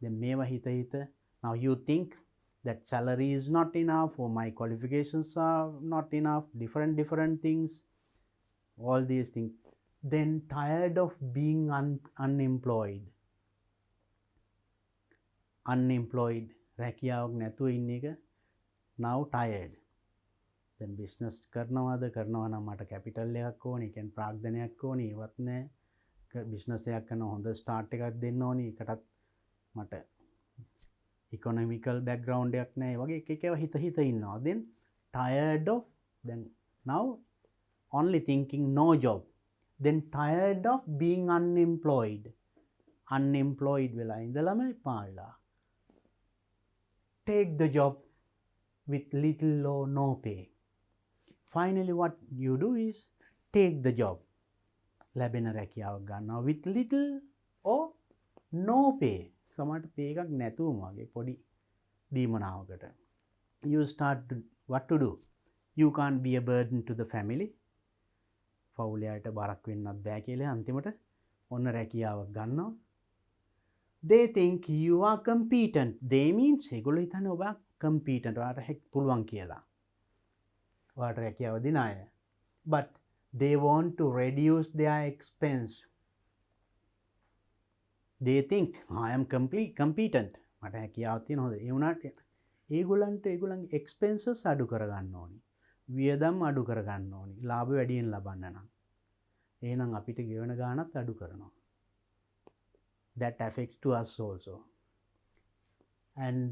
Then මේවා හිත now you think that salary is not enough or my qualifications are not enough, different things, all these things. Then tired of being unemployed. Unemployed, රැකියාවක් නැතුව ඉන්න එක. Now tired. Then business කරනවා නම් මට capital එකක් ඕනේ, ඒ කියන්නේ ප්‍රාග්ධනයක් ඕනේ, ඒවත් නැහැ. business එකක් කරන හොඳ start එකක් දෙන්න ඕනේ. ඒකටත් මට economical background එකක් නැහැ. ඒ වගේ එක එකව හිත ඉන්නවා. Then tired of, then now only thinking no job. Then tired of being unemployed. Unemployed වෙලා ඉඳලම එපා වෙලා. Take the job with little or no pay. Finally what you do is take the job. ලැබෙන රැකියාවක් ගන්නවා with little or no pay. සමහරට pay එකක් නැතුවම වගේ පොඩි දීමනාවකට. You start to, what to do? You can't be a burden to the family. පවුලයට බරක් වෙන්නත් බෑ කියලා අන්තිමට ඔන්න රැකියාවක් ගන්නවා. They think you are competent. They means ඒගොල්ලෝ හිතන්නේ ඔබ competent. ඔයාට පුළුවන් කියලා. ඔයාට රැකියාව දෙන අය. But they want to reduce their expense. They think I am competent. මට හැකියාවක් තියෙන හොඳ. ඒ වුණාට ඒගොල්ලන්ගේ expenses අඩු කරගන්න ඕනි. වියදම් අඩු කරගන්න ඕනි. ලාභ වැඩියෙන් ලබන්න නම්. එහෙනම් අපිට ගෙවන ගාණත් අඩු කරනවා. That affects to us also. And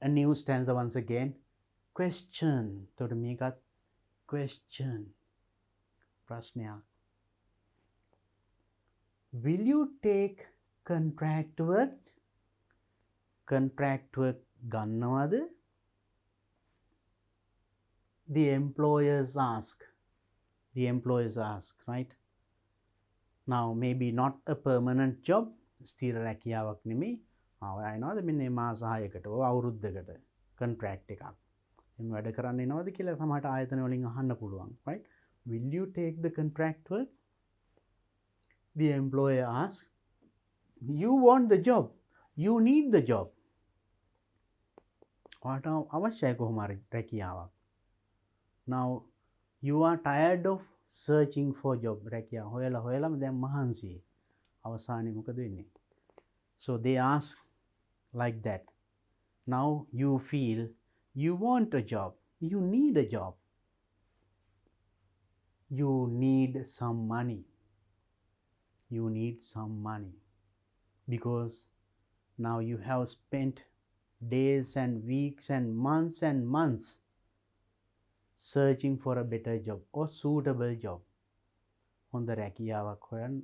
a new stanza once again. Question. තොට මේකත් question. ප්‍රශ්නයක්. Will you take contract work? Contract work ගන්නවද? The employers ask. The employers ask, right? Now, maybe not a permanent job. ස්ථිර රැකියාවක් නෙමෙයි. ආවයනවාද මෙන්න මාස 6කට අවුරුද්දකට contract එකක්. එම් වැඩ කරන්න එනවද කියලා සමහරට ආයතන වලින් අහන්න පුළුවන්, right? Will you take the contract work? The employer asks. You want the job. You need the job. ඔයාට අවශ්‍යයි කොහොම හරි රැකියාවක්. Now, you are tired of searching for job. රැකියාව හොයලාම දැන් මහන්සි. අවසානයේ මොකද වෙන්නේ? So they ask like that. Now you feel you want a job. You need a job. You need some money. You need some money. Because now you have spent days and weeks and months searching for a better job or suitable job. හොඳ රැකියාවක් හොයන්න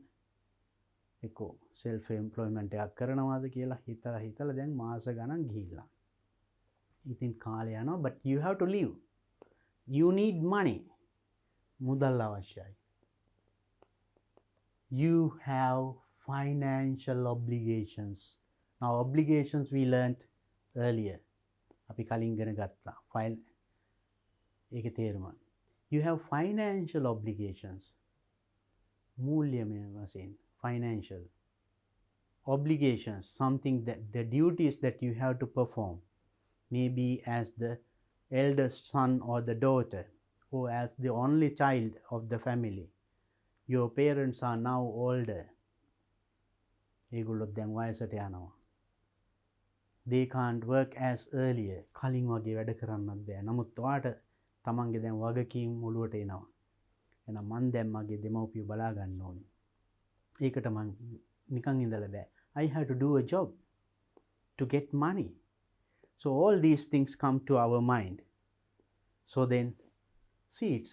එකෝ self employment එකක් කරනවාද කියලා හිතලා දැන් මාස ගණන් ගිහිල්ලා. ඉතින් කාලය යනවා, but you have to live. You need money. මුදල් අවශ්‍යයි. You have financial obligations. Now obligations we learnt earlier. අපි කලින් ඉගෙන ගත්තා. ඒකේ තේරුම. You have financial obligations. මූල්‍යමය වශයෙන් financial obligations, something that the duties that you have to perform, maybe as the eldest son or the daughter, or as the only child of the family. Your parents are now older. ඒගොල්ලෝ දැන් වයසට යනවා. They can't work as earlier. කලින් වගේ වැඩ කරන්නත් බෑ. නමුත් ඔයාට තමන්ගේ දැන් වගකීම් මුලුවට එනවා. එහෙනම් මං දැන් මගේ දෙමව්පියෝ බලා ගන්න ඕනේ. ඒකට මං නිකන් ඉඳලා බෑ. I have to do a job to get money. So all these things come to our mind. So then, see,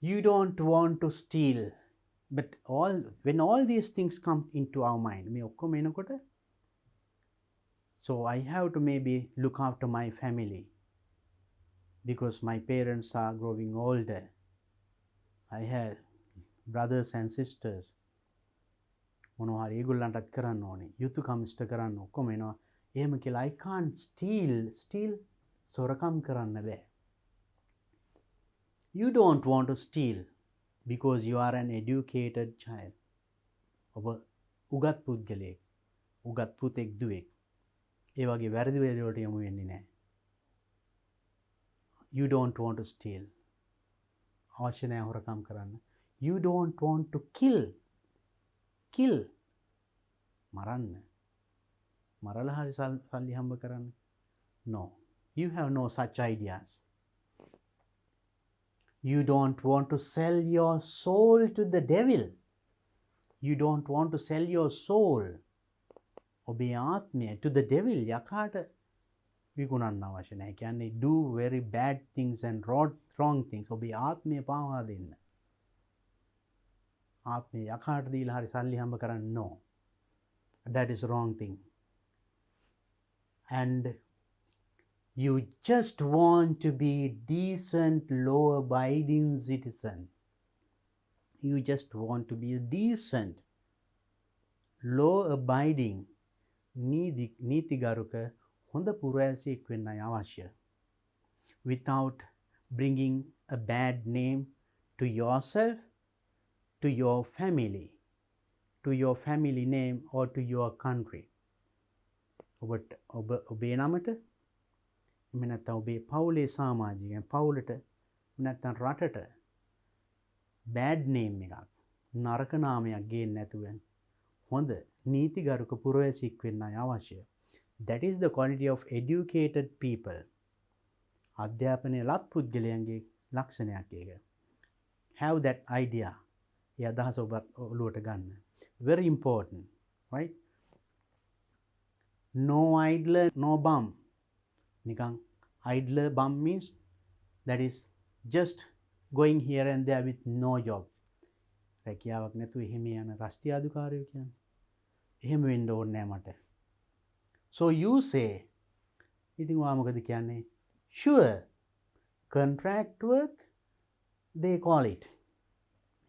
you don't want to steal, but when all these things come into our mind, me ඔක්කොම එනකොට, so I have to maybe look after my family because my parents are growing older. I have brothers and sisters. මොනවා හරි ඒගොල්ලන්ටත් කරන්න ඕනේ. යුතුයකම් ඉෂ්ට කරන්න ඔක්කොම එනවා. එහෙම කියලා I can't steal සොරකම් කරන්න බෑ. You don't want to steal because you are an educated child. ඔබ උගත් පුද්ගලයෙක්. උගත් පුතෙක් දුවෙක්. ඒ වගේ වැරදි වලට යමු වෙන්නේ නැහැ. You don't want to steal. අවශ්‍ය නැහැ හොරකම් කරන්න. You don't want to kill. මරන්න. මරලා හරි සල්ලි හම්බ කරන්න. No. You have no such ideas. You don't want to sell your soul to the devil. You don't want to sell your soul. ඔබේ ආත්මය to the devil. යකාට විකුණන්න අවශ්‍ය නැහැ. කියන්නේ do very bad things and wrong things. ඔබේ ආත්මය පාවා දෙන්න. ආත්මය යකාට දීලා හරි සල්ලි හම්බ කරන්න. No. That is wrong thing. And you just want to be decent, law-abiding citizen. You just want to be decent, law-abiding, නීතිගරුක හොඳ පුරවැසියෙක් වෙන්නයි අවශ්‍ය. Without bringing a bad name to yourself, to your family name or to your country. ඔබේ නමට එහෙම නැත්නම් ඔබේ පවුලේ සමාජිකයන් පවුලට නැත්නම් රටට bad name එකක් නරක නාමයක් ගේන්න නැතුව හොඳ නීතිගරුක පුරවැසියෙක් වෙන්නයි අවශ්‍ය. That is the quality of educated people. අධ්‍යාපනය ලත් පුද්ගලයන්ගේ ලක්ෂණයක් ඒක. Have that idea. ඒ අදහස ඔබ ඔළුවට ගන්න. Very important, right? no idler, no bum. නිකං idler bum means that is just going here and there with no job. රැකියාවක් නැතුව එහෙම යන රස්තියාදුකාරයෝ කියන්නේ. එහෙම වෙන්න ඕනේ නෑ මට. So you say, ඉතින් ඔයා මොකද කියන්නේ? Sure. Contract work they call it.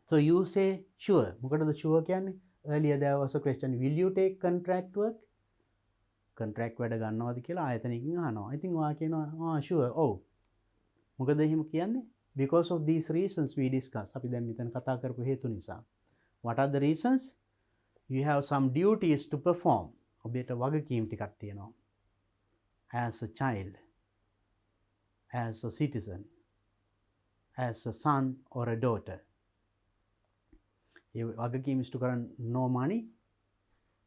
So you say sure. මොකටද sure කියන්නේ? Earlier there was a question, will you take contract work? Contract වැඩ ගන්නවද කියලා ආයතනයකින් අහනවා. ඉතින් ඔයා කියනවා sure. ඔව්. මොකද එහෙම කියන්නේ? Because of these reasons we discuss. අපි දැන් මෙතන කතා කරපු හේතු නිසා. What are the reasons? You have some duties to perform. ඔබට වගකීම් ටිකක් තියෙනවා. As a child, as a citizen, as a son or a daughter. ඒ වගකීම් ඉෂ්ට කරන්න no money,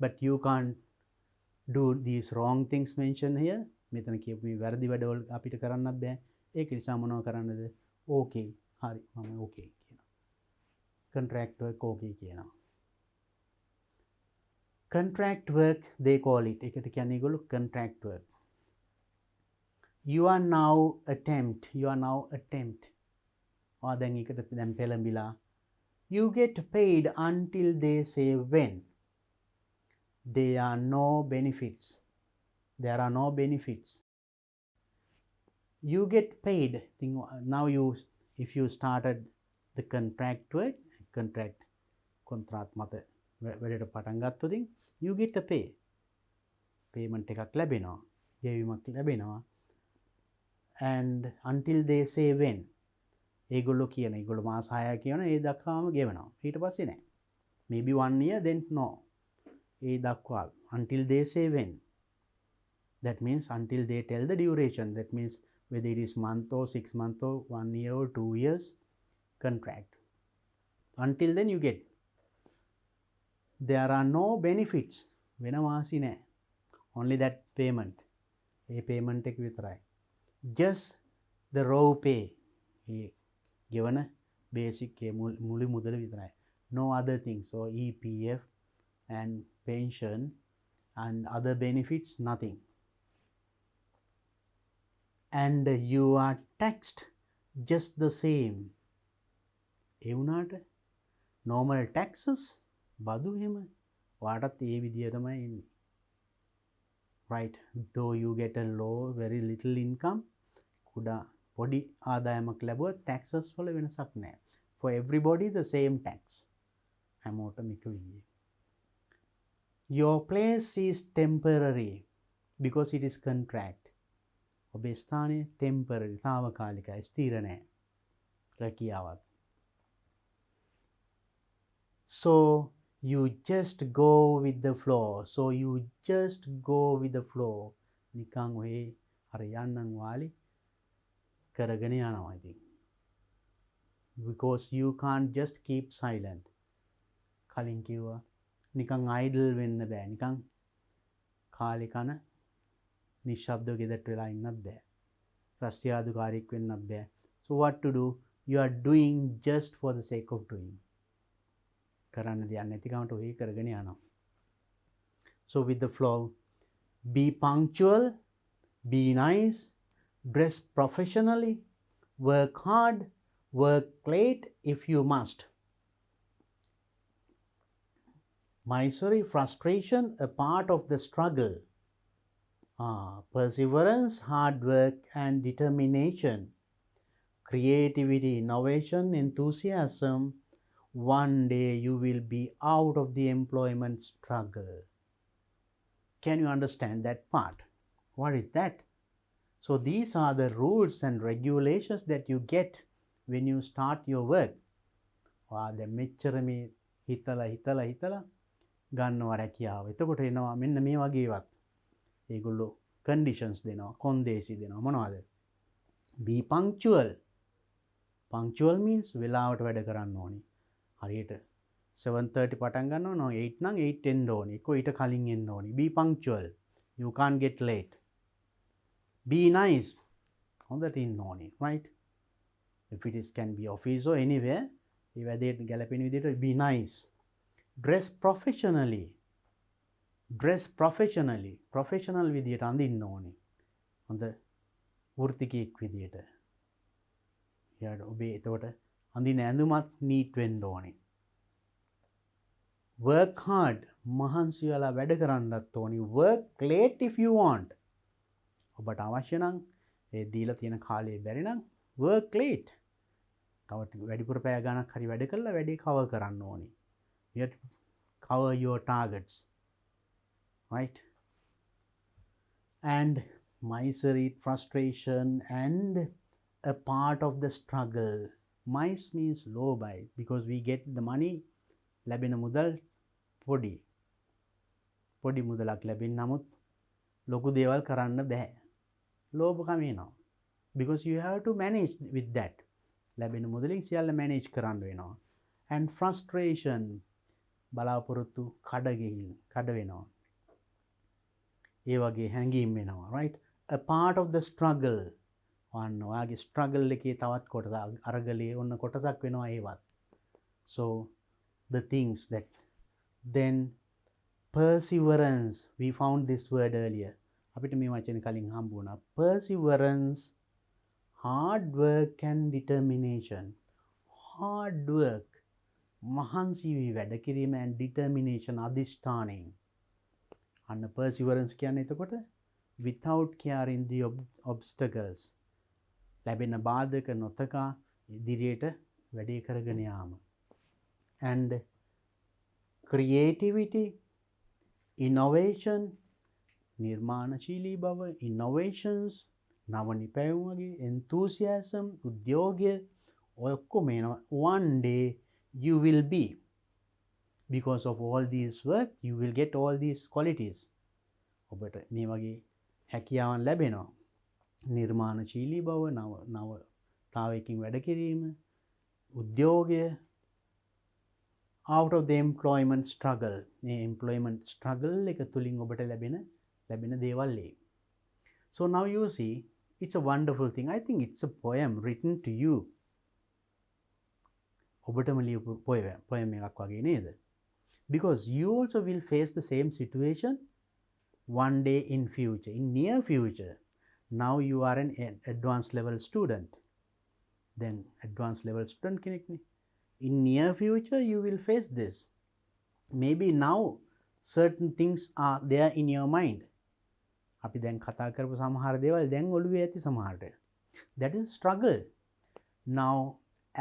but you can't do these wrong things mentioned here. මෙතන කියපු මේ වැරදි වැඩවල අපිට කරන්නත් බෑ. ඒක නිසා මොනව කරන්නද? Okay. හරි මම okay කියනවා. Contract work okay කියනවා. Contract work they call it. ඒකට කියන්නේ ඒගොල්ලෝ contract work. You are now attempt. දැන් ඒකට දැන් පෙළඹිලා. You get paid until they say when. There are no benefits. You get paid. Now if you started the contract work, contract මත වැඩට පටන් ගත්තොත් you get a pay. Payment එකක් ලැබෙනවා. ගෙවීමක් ලැබෙනවා. And until they say when. ඒගොල්ලෝ මාස 6 කියන ඒ දක්වාම ගෙවනවා. ඊට පස්සේ නෑ. Maybe 1 year then no. ඒ දක්වා until they say when. That means until they tell the duration. That means whether it is month or 6 months or 1 year or 2 years contract. Until then you get. There are no benefits. වෙන වාසි නෑ. Only that payment. A payment එක විතරයි. Just the raw pay. ඒ ගෙවන basic මුළු මුදල විතරයි. No other things. So EPF and pension and other benefits, nothing. And you are taxed just the same. ඒ වුණාට normal taxes බදු එහෙම වාටත් ඒ විදියටමයි එන්නේ. Right, though you get a low very little income, කුඩා පොඩි ආදායමක් ලැබුවත් taxes වල වෙනසක් නැහැ. For everybody the same tax. හැමෝටම එක විදිය. Your place is temporary because it is contract. ඔබේ ස්ථානය temporary, తాවකාලිකයි, ස්ථිර නැහැ. රැකියාවක්. So you just go with the flow. නිකන් ඔය අර යන්නන් වාලි කරගෙන යනවා ඉතින්. Because you can't just keep silent. කලින් කිව්වා නිකන් idle වෙන්න බෑ. නිකන් කාලේ කන නිශ්ශබ්දව ගෙදරට වෙලා ඉන්නත් බෑ. රස්තියාදුකාරයෙක් වෙන්නත් බෑ. So what to do? You are doing just for the sake of doing. කරන්න දෙයක් නැති කමට ඔය කරගෙන යනවා. So with the flow, be punctual, be nice, dress professionally, work hard, work late if you must. Misery, frustration, a part of the struggle. Perseverance, hard work and determination, creativity, innovation, enthusiasm. One day you will be out of the employment struggle. Can you understand that part? What is that? So these are the rules and regulations that you get when you start your work. දැන් මෙච්චර මේ හිතලා ගන්නවා රැකියාව. එතකොට එනවා මෙන්න මේ වගේවත්. ඒගොල්ලෝ conditions දෙනවා, කොන්දේසි දෙනවා. මොනවද? Be punctual. Punctual means වෙලාවට වැඩ කරන්න ඕනි. හරියට 7:30 පටන් ගන්නවා නම් 8 නම් 8 එන්න ඕනි. එක්ක ඊට කලින් එන්න ඕනි. Be punctual. You can't get late. Be nice. හොඳට ඉන්න ඕනි, right? If it is can be office or anywhere, ඒ වැඩේට ගැලපෙන විදිහට be nice. Dress professionally. dress professionally. Professional විදියට අඳින්න ඕනේ. හොඳ වෘත්තිකයෙක් විදියට. යාට ඔබේ එතකොට අඳින ඇඳුමත් නීට් වෙන්න ඕනේ. Work hard. මහන්සි වෙලා වැඩ කරන්නත් ඕනේ. Work late if you want. ඔබට අවශ්‍ය නම් ඒ දීලා තියෙන කාලේ බැරි නම් work late. තව වැඩිපුර පැය ගණක් හරි වැඩ කරලා වැඩේ cover කරන්න ඕනේ. You have to cover your targets. Right? And misery, frustration, and a part of the struggle. Mice means low buy because we get the money. ලැබෙන මුදල් පොඩි මුදලක් ලැබෙන නමුත් ලොකු දේවල් කරන්න බෑ. ලෝභකම එනවා. Because you have to manage with that. ලැබෙන මුදලින් සියල්ල manage කරන්න වෙනවා. And frustration, බලාපොරොත්තු කඩ වෙනවා. ඒ වගේ හැඟීම් වෙනවා. Right? A part of the struggle. ඔන්න ඔයාගේ struggle එකේ තවත් කොටසක් අරගලේ ඔන්න කොටසක් වෙනවා ඒවත්. So the things that then perseverance, we found this word earlier. අපිට මේ වචනේ කලින් හම්බ වුණා. Perseverance, hard work and determination. Hard work, මහන්සි වී වැඩ කිරීම and determination, අදිෂ්ඨානයෙන්. අන්න perseverance කියන්නේ එතකොට without caring the obstacles. ලැබෙන බාධක නොතකා ඉදිරියට වැඩේ කරගෙන යාම. And creativity, innovation, නිර්මාණශීලී බව, innovations, නව නිපැයුම් වගේ, enthusiasm, උද්‍යෝගය, ඔය ඔක්කොම එනවා. One day you will be, because of all these work you will get all these qualities. ඔබට මේ වගේ හැකියාවන් ලැබෙනවා. නිර්මාණශීලී බව, නව තාවයකින් වැඩ කිරීම, උද්‍යෝගය, out of the employment struggle. මේ employment struggle එක තුලින් ඔබට ලැබෙන දේවල් ඒ. So now you see, it's a wonderful thing. I think it's a poem written to you. ඔබටම ලියපු poem එකක් වගේ නේද? Because you also will face the same situation one day in future, in near future. Now you are an advanced level student. Then advanced level student කෙනෙක් නේ. In near future you will face this. Maybe now certain things are there in your mind. අපි දැන් කතා කරපු සමහර දේවල් දැන් ඔළුවේ ඇති සමහරට. That is struggle. Now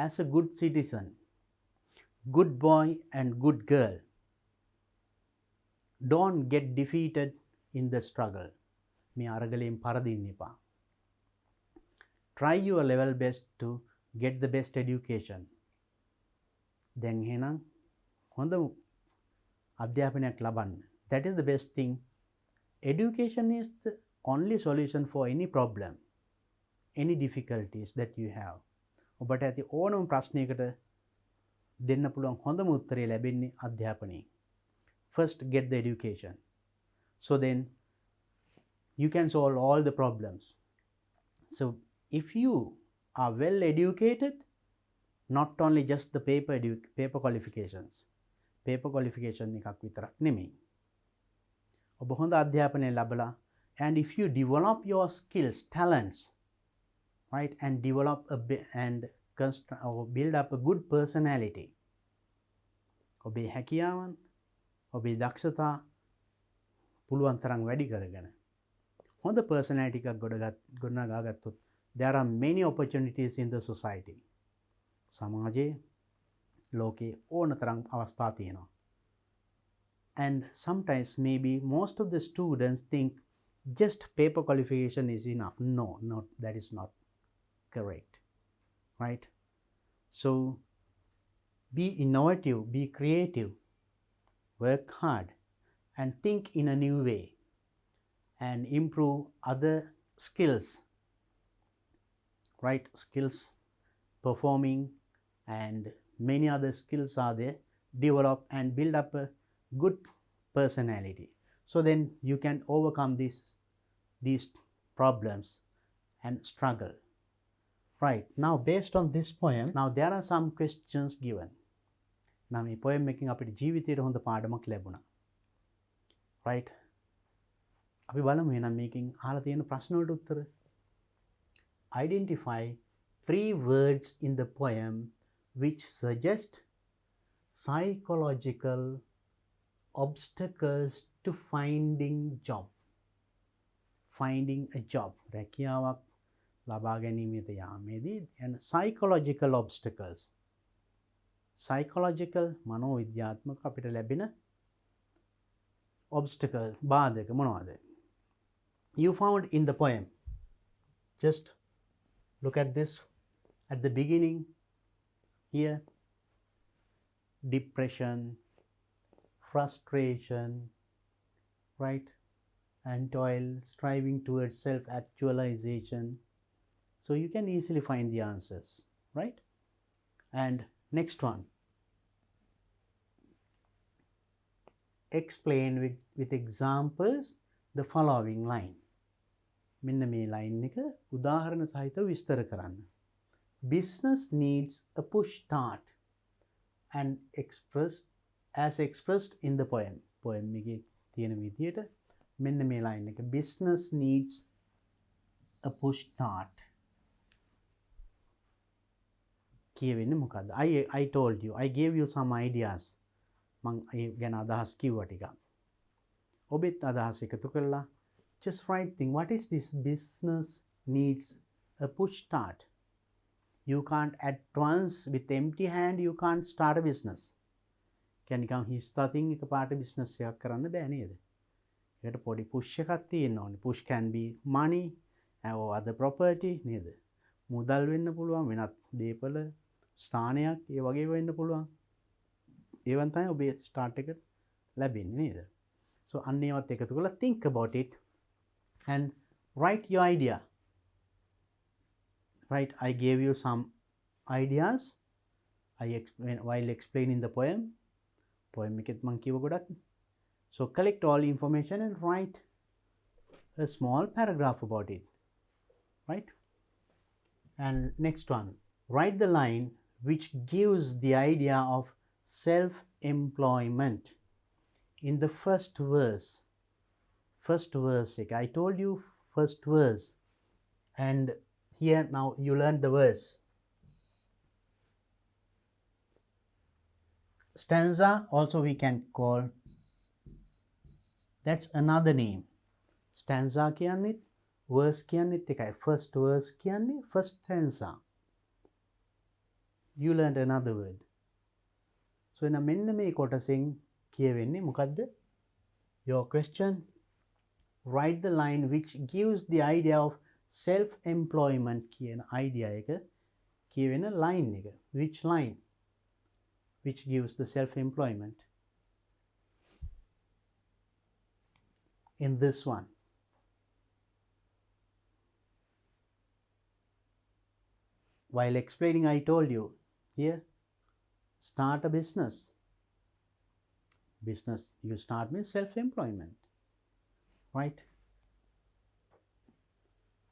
as a good citizen, good boy and good girl, don't get defeated in the struggle. මේ අරගලයෙන් පරදින්න එපා. Try your level best to get the best education. දැන් එහෙනම් හොඳ අධ්‍යාපනයක් ලබන්න. That is the best thing. Education is the only solution for any problem, any difficulties that you have. ඔබට ඇති ඕනම ප්‍රශ්නයකට දෙන්න පුළුවන් හොඳම උත්තරය ලැබෙන්නේ අධ්‍යාපනයෙන්. First get the education. So then you can solve all the problems. So if you are well educated, not only just the paper qualifications. Paper qualification එකක් විතරක් නෙමෙයි. ඔබ හොඳ අධ්‍යාපනය ලැබලා, and if you develop your skills, talents, right, and develop or build up a good personality. ඔබේ හැකියාවන්, ඔබේ දක්ෂතා පුළුවන් තරම් වැඩි කරගෙන හොඳ personality එකක් ගොඩනගා ගත්තොත්, there are many opportunities in the society. සමාජයේ ලෝකේ ඕන තරම් අවස්ථා තියෙනවා. And sometimes maybe most of the students think just paper qualification is enough. No, that is not correct. Right? So be innovative, be creative, work hard, and think in a new way, and improve other skills. Right? Skills, performing, and many other skills are there. Develop and build up a good personality. So then you can overcome these problems and struggle. Right. Now based on this poem, now there are some questions given. Now මේ poem එකකින් අපිට ජීවිතේට හොඳ පාඩමක් ලැබුණා. right? අපි බලමු එහෙනම් මේකෙන් අහලා තියෙන ප්‍රශ්න වලට උත්තර. Identify 3 words in the poem which suggest psychological obstacles to finding job. Finding a job. රැකියාවක් ලබා ගැනීමට යාමේදී and psychological obstacles. Psychological මනෝවිද්‍යාත්මක අපිට ලැබෙන obstacles බාධක මොනවාද? You found in the poem. Just look at this at the beginning here. Depression, frustration, right? And toil, striving towards self-actualization. So you can easily find the answers, right? And next one. Explain with examples the following line. මෙන්න මේ line එක උදාහරණ සහිතව විස්තර කරන්න. Business needs a push start and as expressed in the poem. Poem එකේ තියෙන විදියට මෙන්න මේ line එක. Business needs a push start. කියවෙන්නේ මොකද්ද? I told you, I gave you some ideas. මං ඒ ගැන අදහස් කිව්වා ටිකක්. ඔබෙත් අදහස් එකතු කළා. Just write thing. What is this? Business needs a push start. You can't at once with empty hand you can't start a business. කියන්නේ නිකන් හිස්තතින් එකපාරට business එකක් කරන්න බෑ නේද? ඒකට පොඩි push එකක් තියෙන්න ඕනේ. Push can be money or other property නේද? මුදල් වෙන්න පුළුවන්, වෙනත් දේපල, ස්ථානයක්, ඒ වගේ වෙන්න පුළුවන්. ඒවන් තමයි ඔබේ start එකට ලැබෙන්නේ නේද? So අන්න ඒවත් එකතු කරලා think about it and write your idea. Right, I gave you some ideas. While explaining the poem. Poem එකෙත් මං කිව්ව ගොඩක්. So collect all information and write a small paragraph about it. Right? And next one. Write the line which gives the idea of self-employment in the first verse. First verse. I told you first verse. And here now you learn the verse. Stanza also we can call, that's another name. Stanza කියන්නේත් verse කියන්නේත් එකයි. First verse කියන්නේ first stanza. You learned another word. So එන මෙන්න මේ කොටසෙන් කියවෙන්නේ මොකද්ද? Your question. Write the line which gives the idea of self-employment කියන idea එක කියවෙන line එක. Which line? Which gives the self-employment? In this one. While explaining, I told you here, start a business. Business you start with self-employment, right?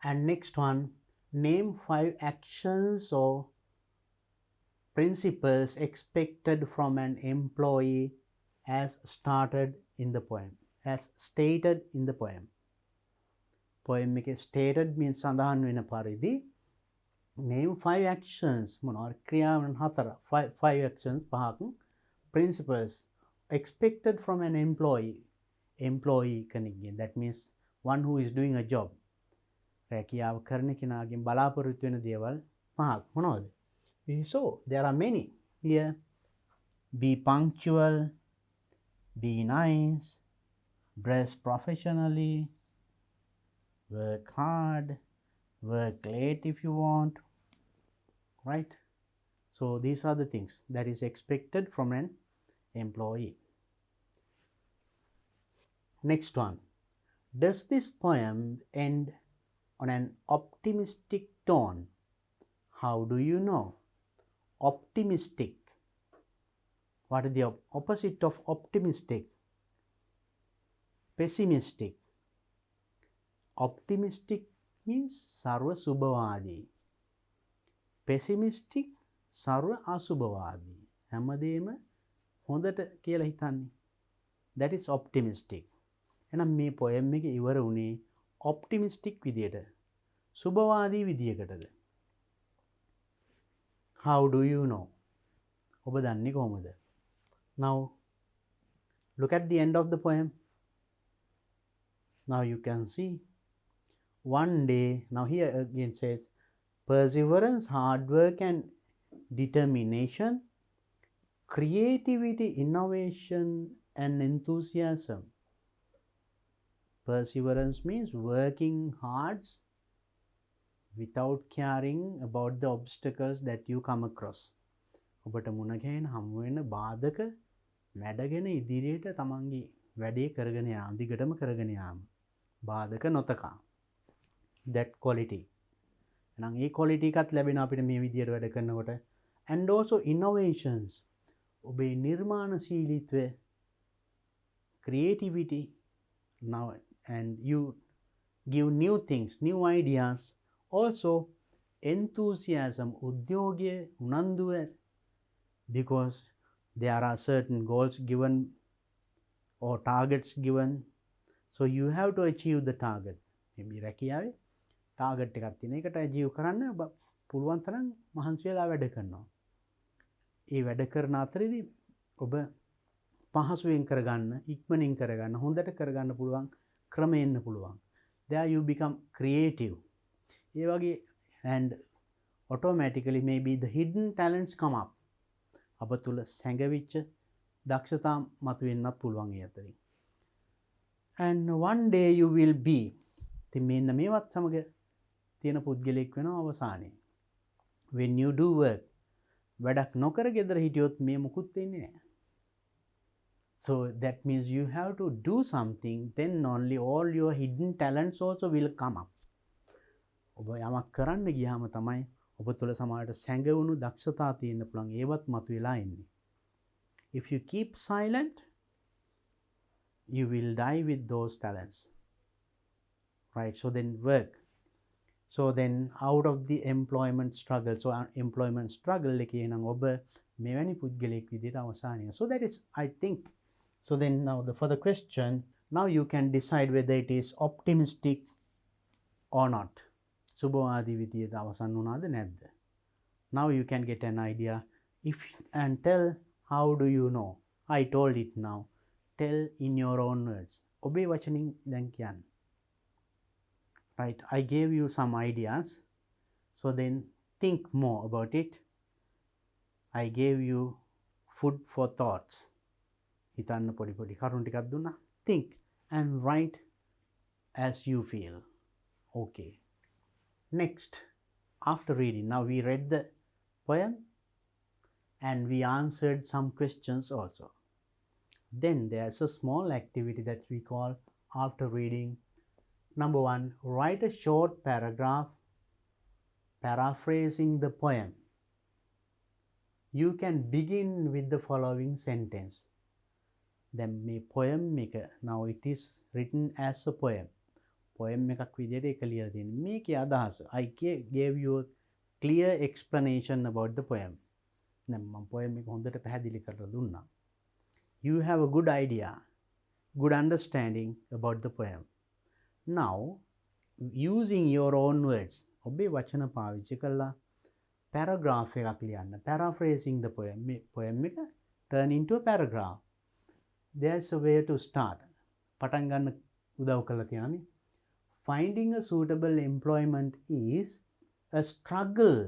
And next one, name 5 actions or principles expected from an employee as stated in the poem. As stated in the poem. Poem එකේ stated means සඳහන් වෙන පරිදි name 5 actions මොනවාද ක්‍රියාවන් 4 5 actions පහක් principles expected from an employee කෙනෙක්ගෙන්. That means one who is doing a job. රැකියාව කරන කෙනාගෙන් බලාපොරොත්තු වෙන දේවල් පහක් මොනවද? So there are many here. Be punctual, be nice, dress professionally, work hard, work late if you want, right? So these are the things that is expected from an employee. Next one. Does this poem end on an optimistic tone? How do you know? Optimistic. What is the opposite of optimistic? Pessimistic. Optimistic means sarva subhavadi. Pessimistic sarva asubhavadi. හැමදේම හොඳට කියලා හිතන්නේ. That is optimistic. එහෙනම් මේ poem එක ඉවර වුණේ optimistic විදියට. සුබවාදී විදියකටද? How do you know? ඔබ දන්නේ කොහොමද? Now look at the end of the poem. Now you can see one day, now here again says perseverance, hard work and determination, creativity, innovation and enthusiasm. Perseverance means working hard without caring about the obstacles that you come across. ඔබට මුණ ගැහෙන හමු වෙන බාධක මැඩගෙන ඉදිරියට තමන්ගේ වැඩේ කරගෙන යාම, දිගටම කරගෙන යාම. බාධක නොතකා. That quality. එහෙනම් ඒ quality එකත් ලැබෙනවා අපිට මේ විදියට වැඩ කරනකොට. And also innovations. ඔබේ නිර්මාණශීලීත්වය, creativity, now and you give new things, new ideas. Also enthusiasm, udyogya, unanduwa, because there are certain goals given or targets given, so you have to achieve the target. maybe රැකියාවේ target එකක් තියෙන එකට achieve කරන්න පුළුවන් තරම් මහන්සි වෙලා වැඩ කරනවා. ඒ වැඩ කරන අතරේදී ඔබ පහසුවෙන් කරගන්න, ඉක්මනින් කරගන්න, හොඳට කරගන්න පුළුවන් ක්‍රම එන්න පුළුවන්. there you become creative. ඒ වගේ and automatically maybe the hidden talents come up. අප තුළ සැඟවිච්ච දක්ෂතා මතුවෙන්නත් පුළුවන් ඒ අතරින්. And one day you will be. ඉතින් මෙන්න මේවත් සමග තියෙන පුද්ගලෙක් වෙනවා අවසානයේ. When you do work. වැඩක් නොකර ගෙදර හිටියොත් මේ මුකුත් වෙන්නේ නැහැ. So that means you have to do something, then only all your hidden talents also will come up. ඔබ යමක් කරන්න ගියාම තමයි ඔබ තුළ සමහරට සැඟවුණු දක්ෂතා තියෙන්න පුළුවන්. ඒවත් මතුවලා එන්නේ. If you keep silent, you will die with those talents. Right? So then work. So then out of the employment struggle, so employment struggle එකේ නම් ඔබ මෙවැනි පුද්ගලයෙක් විදිහට අවසානය. So that is, I think, so then now for the question, now you can decide whether it is optimistic or not. සුබවාදී විදියට අවසන් වුණාද නැද්ද? Now you can get an idea if and tell how do you know. I told it now. Tell in your own words. ඔබේ වචනින් දැන් කියන්න. Right, I gave you some ideas. So then think more about it. I gave you food for thoughts. හිතන්න පොඩි පොඩි කරුණු ටිකක් දුන්නා. Think and write as you feel. Okay. Next, after reading, now we read the poem and we answered some questions also. Then there's a small activity that we call after reading. Number 1, write a short paragraph paraphrasing the poem. You can begin with the following sentence. Then මේ poem එක, now it is written as a poem. Poem එකක් විදියට ඒක ලියලා තියෙනවා. මේකේ අදහස, I gave you a clear explanation about the poem. දැන් මම poem එක හොඳට පැහැදිලි කරලා දුන්නා. You have a good idea, good understanding about the poem. Now, using your own words, ඔබේ වචන පාවිච්චි කරලා paragraph එකක් ලියන්න. Paraphrasing the poem. මේ poem එක turn into a paragraph. There's a way to start. පටන් ගන්න උදව් කරලා තියෙනවා. Finding a suitable employment is a struggle.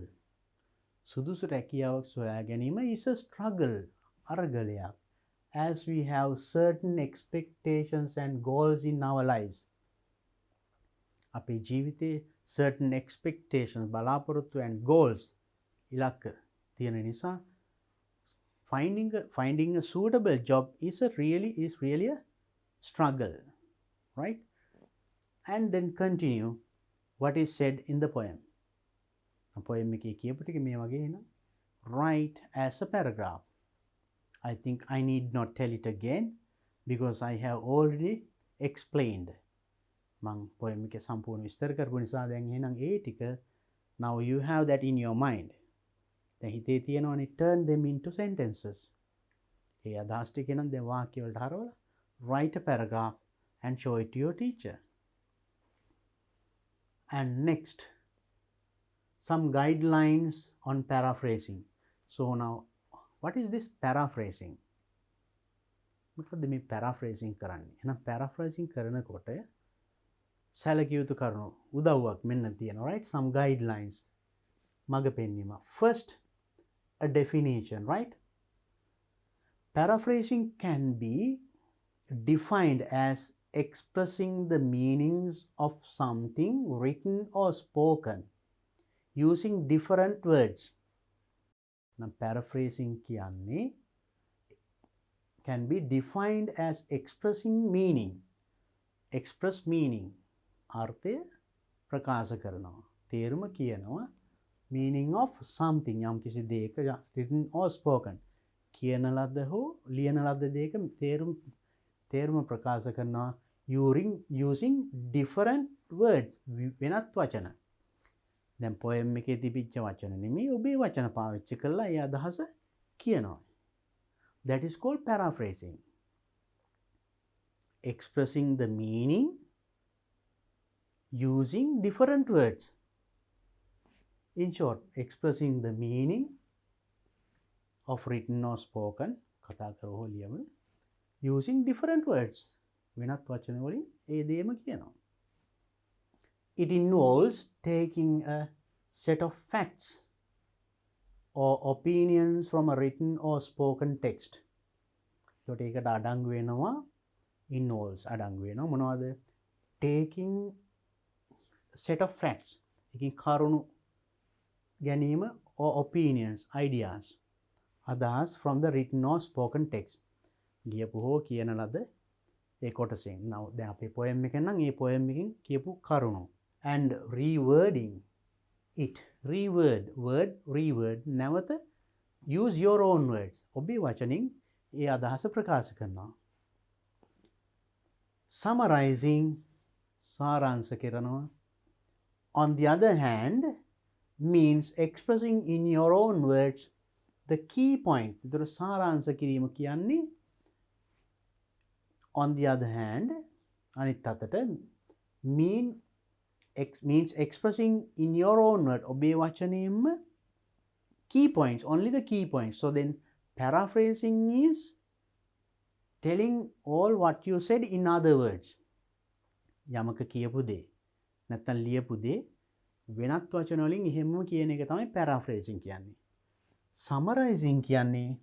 සුදුසු රැකියාවක් සොයා ගැනීම is a struggle. අරගලයක්. As we have certain expectations and goals in our lives. අපේ ජීවිතේ certain expectations, බලාපොරොත්තු and goals, ඉලක්ක තියෙන නිසා finding a suitable job is really a struggle, right? And then continue what is said in the poem. poem එකේ කියපු ටික මේ වගේ එන write as a paragraph. I think I need not tell it again because I have already explained. මං poem එකේ සම්පූර්ණ විස්තර කරපු නිසා දැන් එහෙනම් ඒ ටික now you have that in your mind. දැන් හිතේ තියෙනවනේ, turn them into sentences. ඒ අදහස් ටික නම් දැන් වාක්‍ය වලට හරවලා write a paragraph and show it to your teacher. And next, some guidelines on paraphrasing. So now, what is this paraphrasing? මොකද මේ paraphrasing කරන්නේ? එහෙනම් paraphrasing කරනකොට සැලකිය යුතු කරුණු උදව්වක් මෙන්න තියෙනවා, right? Some guidelines. මග පෙන්වීම. First, a definition, right? Paraphrasing can be defined as expressing the meanings of something written or spoken using different words. Now, paraphrasing කියන්නේ can be defined as expressing meaning. Express meaning. අර්ථය ප්‍රකාශ කරනවා. තේරුම කියනවා. Meaning of something. යම් කිසි දෙයක written or spoken. කියන ලද්ද හෝ ලියන ලද්ද දෙයක තේරුම ප්‍රකාශ කරනවා using different words. වෙනත් වචන. දැන් poem එකේ තිබිච්ච වචන නෙමෙයි ඔබේ වචන පාවිච්චි කරලා ඒ අදහස කියනවා. That is called paraphrasing. Expressing the meaning using different words. In short, expressing the meaning of written or spoken කතා කරෝ ලියම using different words. වෙනත් වචන වලින් ඒ දෙයම කියනවා. It involves taking a set of facts or opinions from a written or spoken text. So ඒකට අඩංගු වෙනවා involves අඩංගු වෙනවා මොනවද? Taking set of facts. එකකින් කරුණු ගැනීම or opinions, ideas. Others from the written or spoken text. ලියපු හෝ කියන ලද ඒ කොටසෙන්. Now දැන් අපේ poem එකෙන් නම් ඒ poem එකෙන් කියපු කරුණු. And rewording it. Reword. නැවත use your own words. ඔබේ වචනින් ඒ අදහස ප්‍රකාශ කරනවා. Summarizing සාරාංශ කරනවා. On the other hand, means expressing in your own words the key points. ඒතර සාරාංශ කිරීම කියන්නේ on the other hand අනිත් අතට means expressing in your own word ඔබේ වචනයෙන්ම key points, only the key points. So then paraphrasing is telling all what you said in other words. යමක කියපු දේ නැත්නම් ලියපු දේ වෙනත් වචන වලින් එහෙමම කියන එක තමයි paraphrasing කියන්නේ. Summarizing කියන්නේ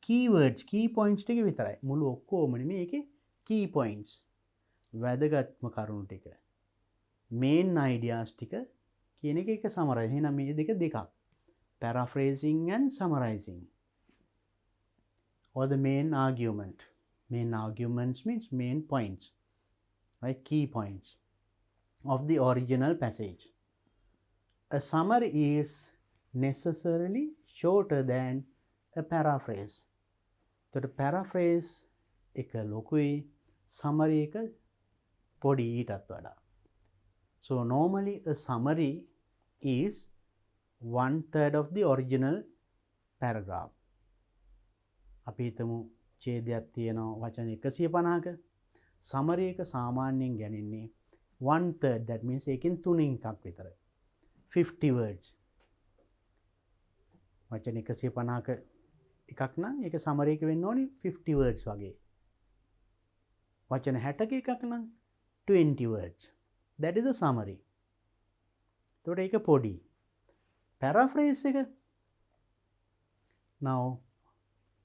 keywords, key points ටික විතරයි. මුළු ඔක්කොම නෙමෙයි ඒකේ key points. වැදගත්ම කරුණු ටික. main ideas ටික කියන එක summarize. එහෙනම් මේ දෙකක්. Paraphrasing and summarizing. Or the main argument. Main arguments means main points. Right? Key points of the original passage. A summary is necessarily shorter than a paraphrase. So the paraphrase එක ලොකුයි, summary එක පොඩි ඊටත් වඩා. So normally a summary is 1/3 of the original paragraph. අපි හිතමු ඡේදයක් තියෙනවා වචන 150ක. summary එක සාමාන්‍යයෙන් ගන්නේ 1/3, that means එකෙන් 3 එකක් විතර. 50 words. වචන 150ක එකක් නම් ඒක summary එක වෙන්න ඕනේ 50 words වගේ. වචන 60ක එකක් නම් 20 words. That is the summary. එතකොට ඒක පොඩි. Paraphrase එක. Now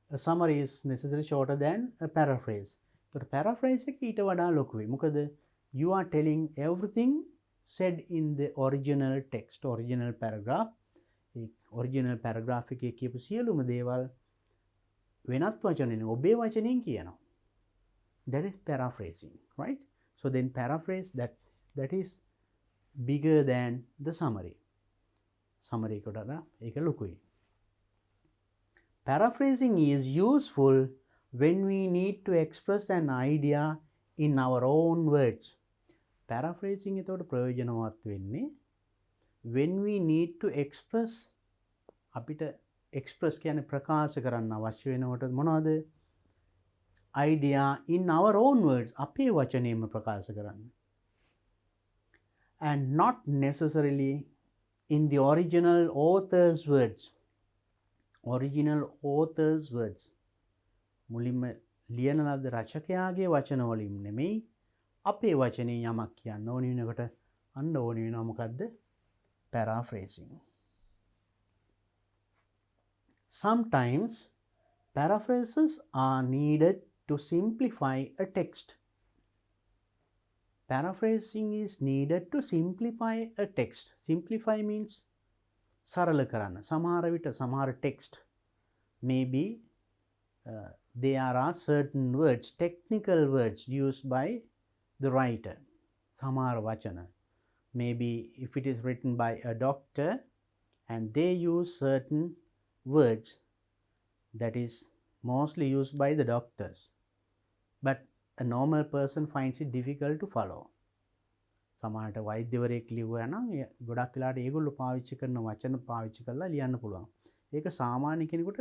a summary is necessarily shorter than a paraphrase. So paraphrase එක ඊට වඩා ලොකුයි. මොකද you are telling everything said in the original text, original paragraph. Original paragraph එකේ කියපු සියලුම දේවල් වෙනත් වචනෙන් ඔබේ වචනෙන් කියනවා. That is paraphrasing, right? So then paraphrase that is bigger than the summary. Summary එකට වඩා ඒක ලොකුයි. Paraphrasing is useful when we need to express an idea in our own words. Paraphrasing එතකොට ප්‍රයෝජනවත් වෙන්නේ when we need to express අපිට express කියන්නේ ප්‍රකාශ කරන්න අවශ්‍ය වෙනකොට මොනවද? idea in our own words, අපේ වචනයෙන්ම ප්‍රකාශ කරන්න. And not necessarily in the original author's words. Original author's words. මුලින්ම ලියන ලද රචකයාගේ වචන වලින් නෙමෙයි අපේ වචනේ යමක් කියන්න ඕනි වෙනකොට අන්න ඕනි වෙනවා මොකද්ද? paraphrasing. Sometimes paraphrases are needed to simplify a text. Paraphrasing is needed to simplify a text. Simplify means සරල කරන්න. සමහර විට සමහර text maybe there are certain words, technical words used by the writer. සමහර වචන. Maybe if it is written by a doctor and they use certain words that is mostly used by the doctors, but a normal person finds it difficult to follow. සමහරට වෛද්‍යවරයෙක් ලිව්වා නම් ගොඩක් වෙලාට ඒගොල්ලෝ පාවිච්චි කරන වචන පාවිච්චි කරලා ලියන්න පුළුවන්. ඒක සාමාන්‍ය කෙනෙකුට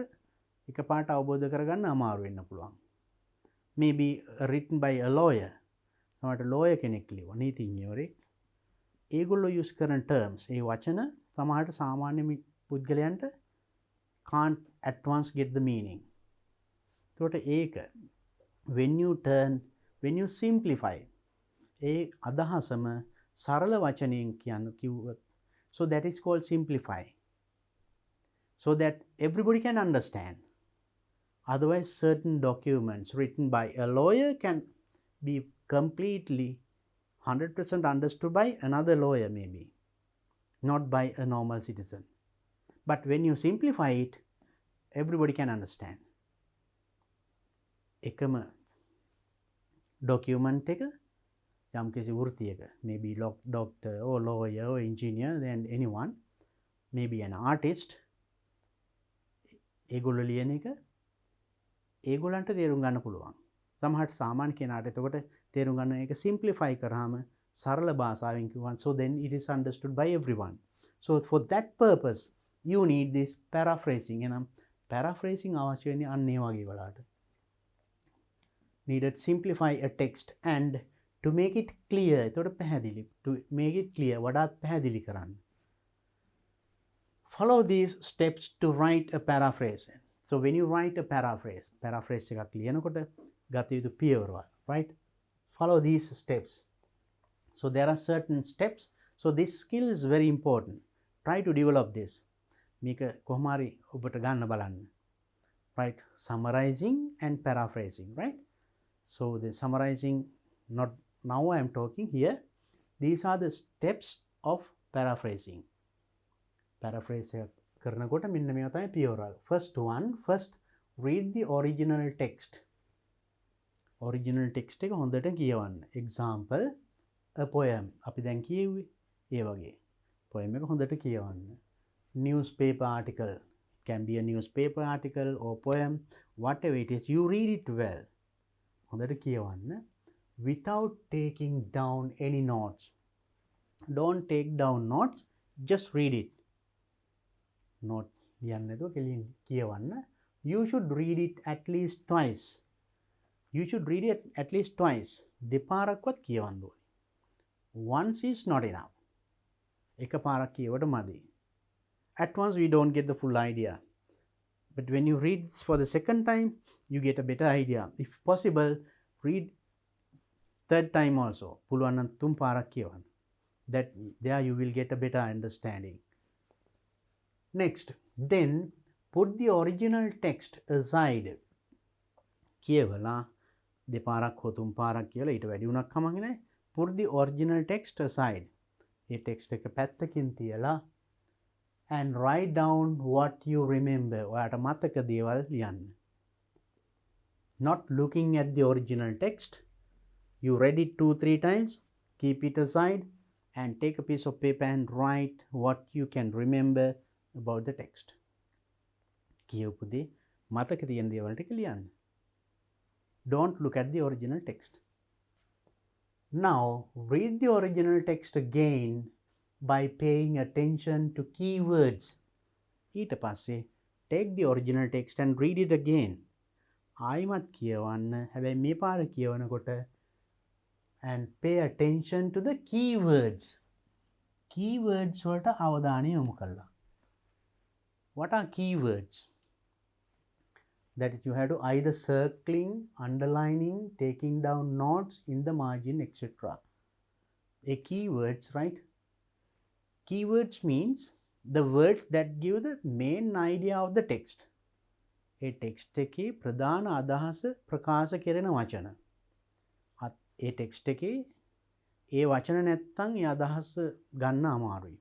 එකපාරට අවබෝධ කරගන්න අමාරු වෙන්න පුළුවන්. Maybe written by a lawyer. සමහරට lawyer කෙනෙක් ලිව්වා නීතිඥවරයෙක්. ඒගොල්ලෝ use කරන terms ඒ වචන සමහරට සාමාන්‍ය පුද්ගලයන්ට can't at once get the meaning. එතකොට ඒක when you simplify ඒ අදහසම සරල වචනයෙන් කිව්වොත් so that is called simplify, so that everybody can understand. Otherwise certain documents written by a lawyer can be completely 100% understood by another lawyer, maybe not by a normal citizen. But when you simplify it, everybody can understand. එකම document එක යම් කිසි වෘත්තියක, maybe doctor or lawyer or engineer, then anyone, maybe an artist, ඒගොල්ලෝ ලියන එක ඒගොල්ලන්ට තේරුම් ගන්න පුළුවන්. සමහරට සාමාන්‍ය කෙනාට එතකොට තේරුම් ගන්න එක simplify කරාම සරල භාෂාවෙන් කිව්වන්, so then it is understood by everyone. So for that purpose you need this paraphrasing. එනම් paraphrasing අවශ්‍ය වෙන්නේ අන්න ඒ වගේ වලට. Needed simplify a text and to make it clear. එතකොට පැහැදිලි, to make it clear, වඩාත් පැහැදිලි කරන්න. Follow these steps to write a paraphrase. So when you write a paraphrase එකක් ලියනකොට ගත යුතු පියවරවල්, right? Follow these steps. So there are certain steps. So this skill is very important. Try to develop this. මේක කොහොම හරි ඔබට ගන්න බලන්න. Right? Summarizing and paraphrasing, right? So the summarizing, not now I am talking here. These are the steps of paraphrasing. Paraphrase කරනකොට මෙන්න මේවා තමයි පියවරවල්. First read the original text. Original text එක හොඳට කියවන්න. Example, a poem. අපි දැන් කියෙව්වේ ඒ වගේ. poem එක හොඳට කියවන්න. Newspaper article. It can be a newspaper article or poem, whatever it is, you read it well. හොඳට කියවන්න without taking down any notes. Don't take down notes, just read it. Note ලියන්න නැතුව කෙලින් කියවන්න. You should read it at least twice. You should read it at least twice. දෙපාරක්වත් කියවන්න ඕනේ. Once is not enough. එකපාරක් කියවට මදි. At once we don't get the full idea. But when you read this for the second time, you get a better idea. If possible, read third time also. පුළුවන් නම් තුන් පාරක් කියවන්න. That there you will get a better understanding. Next, then put the original text aside. කියවලා දෙපාරක් හෝ තුන් පාරක් කියලා ඊට වැඩි උනක් කමක් නැහැ. Put the original text aside. A text එක පැත්තකින් තියලා and write down what you remember. ඔයාට මතක දේවල් ලියන්න. Not looking at the original text. You read it 2-3 times, keep it aside and take a piece of paper and write what you can remember about the text. කියවපු දේ මතක තියෙන දේවල් ටික ලියන්න. Don't look at the original text. Now read the original text again by paying attention to keywords. ඊට පස්සේ take the original text and read it again. ආයිමත් කියවන්න. හැබැයි මේ පාර කියවනකොට and pay attention to the keywords. Keywords වලට අවධානය යොමු කළා. What are keywords? That is, you have to either circling, underlining, taking down notes in the margin, etc. A keywords, right? Keywords means the words that give the main idea of the text. A text එකේ ප්‍රධාන අදහස ප්‍රකාශ කෙරෙන වචන. ඒ text එකේ ඒ වචන නැත්තම් ඒ අදහස ගන්න අමාරුයි.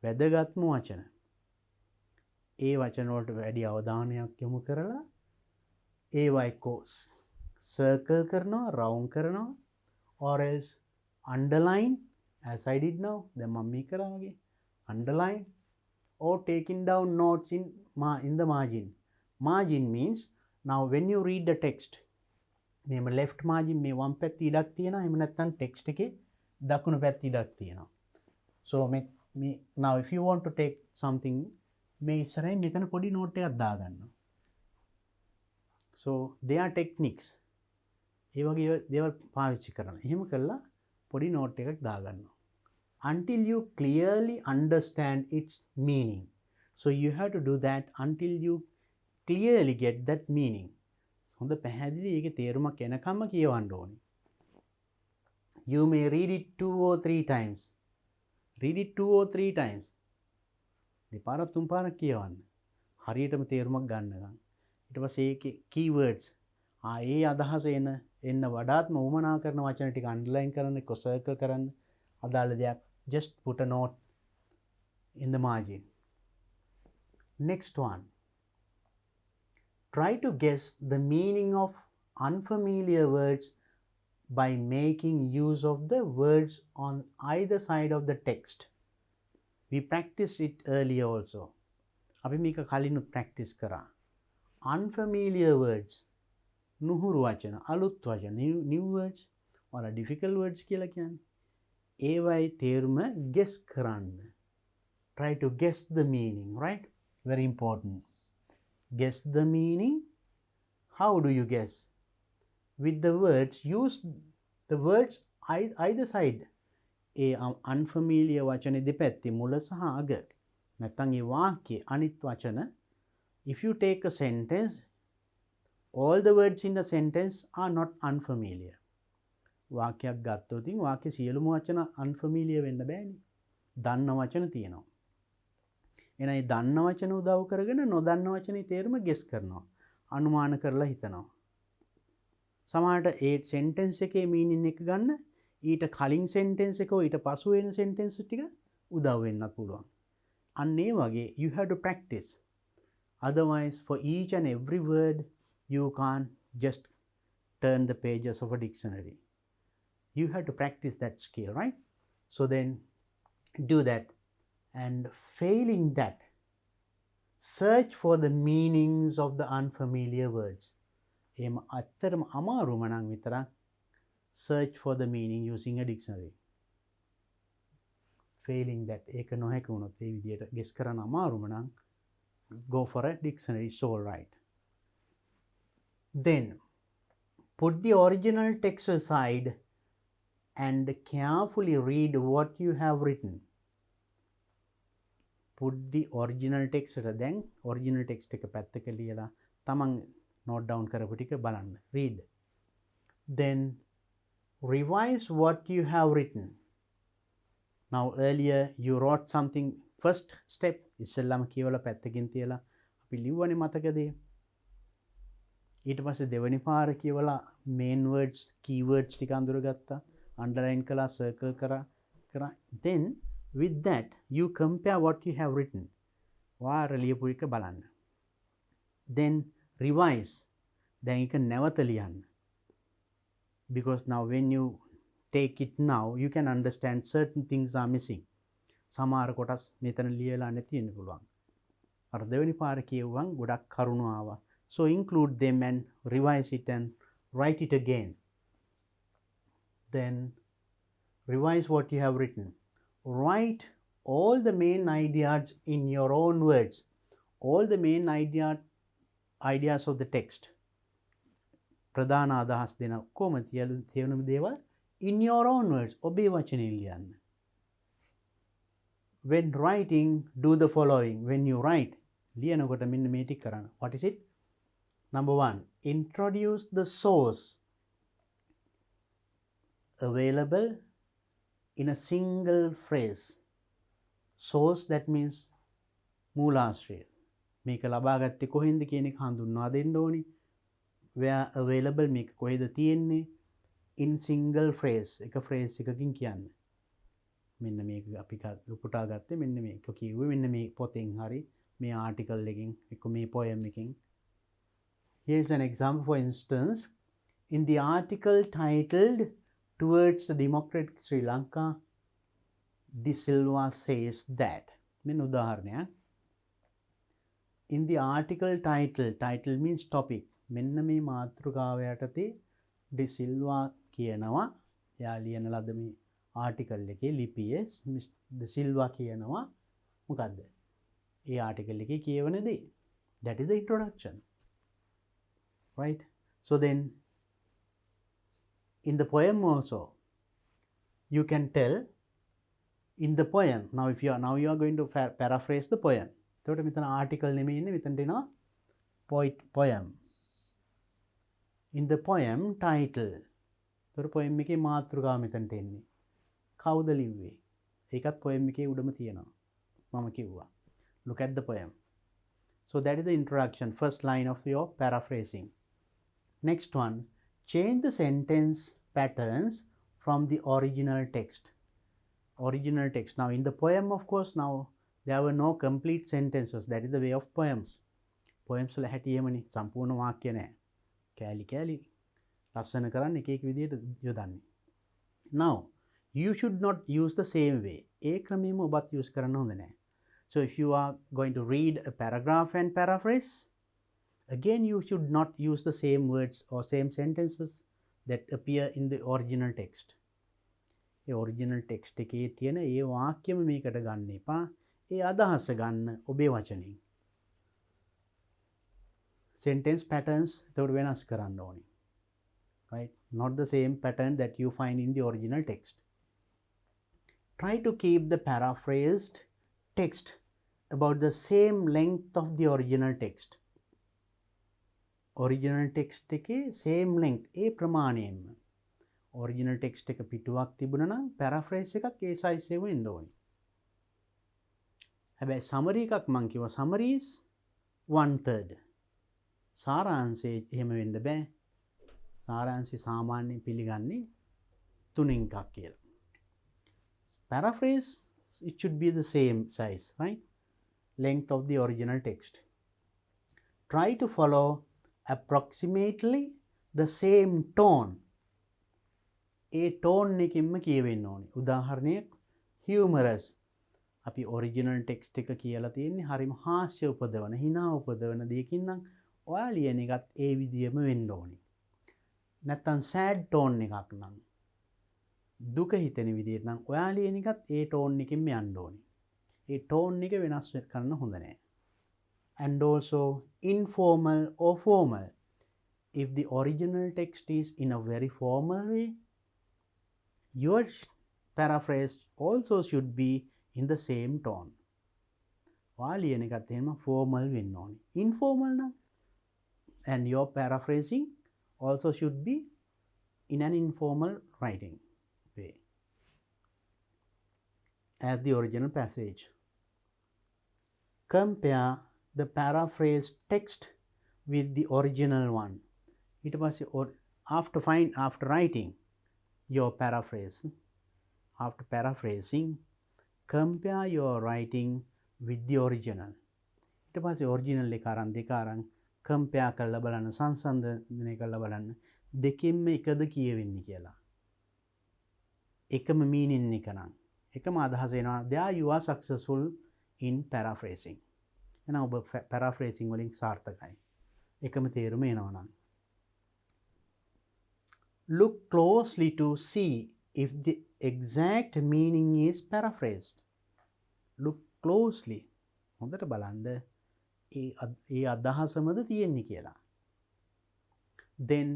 වැදගත්ම වචන. ඒ වචන වලට වැඩි අවධානයක් යොමු කරලා ඒවා එක්කෝ circle කරනවා, round කරනවා, or else underline as I did now. දැන් මම මේ කරා වගේ underline or taking down notes in the margin. Margin means now when you read the text, මෙම left margin මේ වම් පැත්තේ ඉඩක් තියෙනවා. එහෙම නැත්නම් text එකේ දකුණු පැත්තේ ඉඩක් තියෙනවා. So now if you want to take something, මේ ඉස්සරහින් මෙතන පොඩි note එකක් දාගන්නවා. So there are techniques. ඒ වගේ දේවල් පාවිච්චි කරනවා. එහෙම කළා පොඩි note එකක් දාගන්නවා. Until you clearly understand its meaning. So you have to do that until you clearly get that meaning. හොඳ පැහැදිලි ඒකේ තේරුමක් එනකම්ම කියවන්න ඕනේ. You may read it 2 or 3 times. Read it 2 or 3 times. දෙපාරක් තුන් පාරක් කියවන්න. හරියටම තේරුමක් ගන්නකම්. ඊට පස්සේ ඒකේ keywords ඒ අදහස එන්න වඩාත්ම උමනා කරන වචන ටික underline කරන්න, circle කරන්න, අදාළ දෙයක් just put a note in the margin. Next one. Try to guess the meaning of unfamiliar words by making use of the words on either side of the text. We practiced it earlier also. අපි මේක කලිනුත් practice කරා. Unfamiliar words, නුහුරු වචන, අලුත් වචන, new words, or difficult words කියලා කියන්නේ. ඒවයි තේරුම guess කරන්න. Try to guess the meaning, right? Very important. Guess the meaning. How do you guess? With the words, use the words either side. A unfamiliar වචන දෙපැත්තේ මුල සහ අග. නැත්නම් ඒ වාක්‍යයේ අනිත් වචන. If you take a sentence, all the words in the sentence are not unfamiliar. වාක්‍යයක් ගත්තොත් වාක්‍යයේ සියලුම වචන unfamiliar වෙන්න බෑනේ. දන්න වචන තියෙනවා. එහෙනම් ඒ දන්න වචන උදව් කරගෙන නොදන්න වචනේ තේරුම ගෙස් කරනවා. අනුමාන කරලා හිතනවා. සමහරට ඒ sentence එකේ meaning එක ගන්න ඊට කලින් sentence එක ඊට පසු වෙන sentence ටික උදව් වෙන්නත් පුළුවන්. අන්න ඒ වගේ you have to practice. Otherwise for each and every word you can't just turn the pages of a dictionary. You have to practice that skill, right? So then do that. And failing that, search for the meanings of the unfamiliar words. එහෙම අත්‍තරම අමාරුම නම් විතරක් search for the meaning using a dictionary. Failing that, ඒක නොහැක වුණොත් ඒ විදියට guess කරන්න අමාරුම නම් go for a dictionary, it's all right. Then put the original text aside and carefully read what you have written. Put the original text එක දැන් original text එක පැත්තක ලියලා තමන් note down කරපු ටික බලන්න. Read. Then revise what you have written. Now earlier you wrote something, first step ඉස්සෙල්ලාම කියවලා පැත්තකින් තියලා අපි ලිව්වනේ මතකද? ඊට පස්සේ දෙවෙනි පාර කියවලා main words, keywords ටික අඳුරගත්තා, underline කළා, circle කරා. Then with that you compare what you have written. වාර ලියපු එක බලන්න. Then revise. දැන් ඒක නැවත ලියන්න. Because now when you take it now, you can understand certain things are missing. සමහර කොටස් මෙතන ලියලා නැති වෙන්න පුළුවන්. අර දෙවෙනි පාර කියවුවම ගොඩක් කරුණු ආවා. So include them and revise it and write it again. Then revise what you have written. Write all the main ideas in your own words. All the main ideas of the text. ප්‍රධාන අදහස් දෙන ඔක්කොම තියෙන දේවල් in your own words ඔබේ වචනෙන් ලියන්න. When writing, do the following. When you write, ලියනකොට මෙන්න මේ ටික කරන්න. What is it? Number 1, introduce the source available in a single phrase. Source, that means මූලාශ්‍රය. මේක ලබා ගත්තේ කොහෙන්ද කියන එක හඳුන්වා දෙන්න ඕනි. Where available, මේක කොහෙද තියෙන්නේ? In single phrase, එක phrase එකකින් කියන්න. මෙන්න මේක අපි උපුටා ගත්තේ මෙන්න මේක කිව්වේ මෙන්න මේ පොතෙන් හරි මේ ආටිකල් එකකින් එක්ක මේ poem එකකින්. Here's an example. For instance, in the article titled Towards the Democratic Sri Lanka, De Silva says that. මෙන්න උදාහරණයක්. In the article title means topic. මෙන්න මේ මාතෘකාව යටතේ De Silva කියනවා, එයා ලියන ලද මේ ආටිකල් එකේ ලිපියේ De Silva කියනවා මොකද්ද? ඒ ආටිකල් එකේ කියවන දේ. That is the introduction. Right? So then in the poem also you can tell in the poem. Now you are going to paraphrase the poem. එතකොට මෙතන article නෙමෙයි ඉන්නේ, මෙතනට එනවා poem. In the poem title. එතකොට poem එකේ මාතෘකාව මෙතනට එන්නේ. කවුද ලිව්වේ? ඒකත් poem එකේ උඩම තියෙනවා. මම කිව්වා. Look at the poem. So that is the introduction, first line of your paraphrasing. Next one, change the sentence patterns from the original text. Original text. Now in the poem, of course, now there were no complete sentences. That is the way of poems. Poems වල හැටියෙමනේ සම්පූර්ණ වාක්‍ය නැහැ. කෑලි ලස්සන කරන්න එක එක විදිහට යොදන්නේ. Now you should not use the same way. ඒ ක්‍රමෙම ඔබත් use කරන්න හොඳ නැහැ. So if you are going to read a paragraph and paraphrase, again you should not use the same words or same sentences that appear in the original text. A original text එකේ තියෙන ඒ වාක්‍යම මේකට ගන්න එපා. ඒ අදහස ගන්න ඔබේ වචනෙන්. Sentence patterns එතකොට වෙනස් කරන්න ඕනේ. Right? Not the same pattern that you find in the original text. Try to keep the paraphrased text about the same length of the original text. Original text එකේ same length ඒ ප්‍රමාණයෙන්ම. Original text එක පිටුවක් තිබුණා නම් paraphrase එකක් ඒ size එකේ වෙන්න ඕනේ. හැබැයි summary එකක් මං කිව්වා summary is 1/3. සාරාංශය එහෙම වෙන්න බෑ. සාරාංශය සාමාන්‍යයෙන් පිළිගන්නේ 3 එකක් කියලා. Paraphrase, it should be the same size, right? Length of the original text. Try to follow approximately the same tone. A tone එකකින්ම කියවෙන්න ඕනේ. උදාහරණයක් humorous. අපි original text එක කියලා තියෙන්නේ හරිම හාස්‍ය උපදවන, hina උපදවන දෙයකින් නම් ඔයා ලියන එකත් ඒ විදියම වෙන්න ඕනේ. නැත්තම් sad tone එකක් නම් දුක හිතෙන විදියට නම් ඔයා ලියන එකත් ඒ tone එකකින්ම යන්න ඕනේ. ඒ tone එක වෙනස් කරන්න හොඳ නැහැ. And also informal or formal. If the original text is in a very formal way, your paraphrase also should be in the same tone. ඔයා ලියන එකත් එහෙම formal වෙන්න ඕනේ. Informal නම් and your paraphrasing also should be in an informal writing way as the original passage. Compare the paraphrased text with the original one. It was after writing your paraphrase, after paraphrasing, compare your writing with the original. ඊට පස්සේ original එක අරන් දෙක අරන් compare කරලා බලන්න, සංසන්දනය කරලා බලන්න දෙකෙන්ම එකද කියවෙන්නේ කියලා. එකම meaning එක නම් එකම අදහස එනවා. There you are successful in paraphrasing. එහෙනම් ඔබ paraphrasing වලින් සාර්ථකයි. එකම තේරුම එනවා නම්. Look closely to see if the exact meaning is paraphrased. Look closely. හොඳට බලන්න ඒ අදහසමද තියෙන්නේ කියලා. Then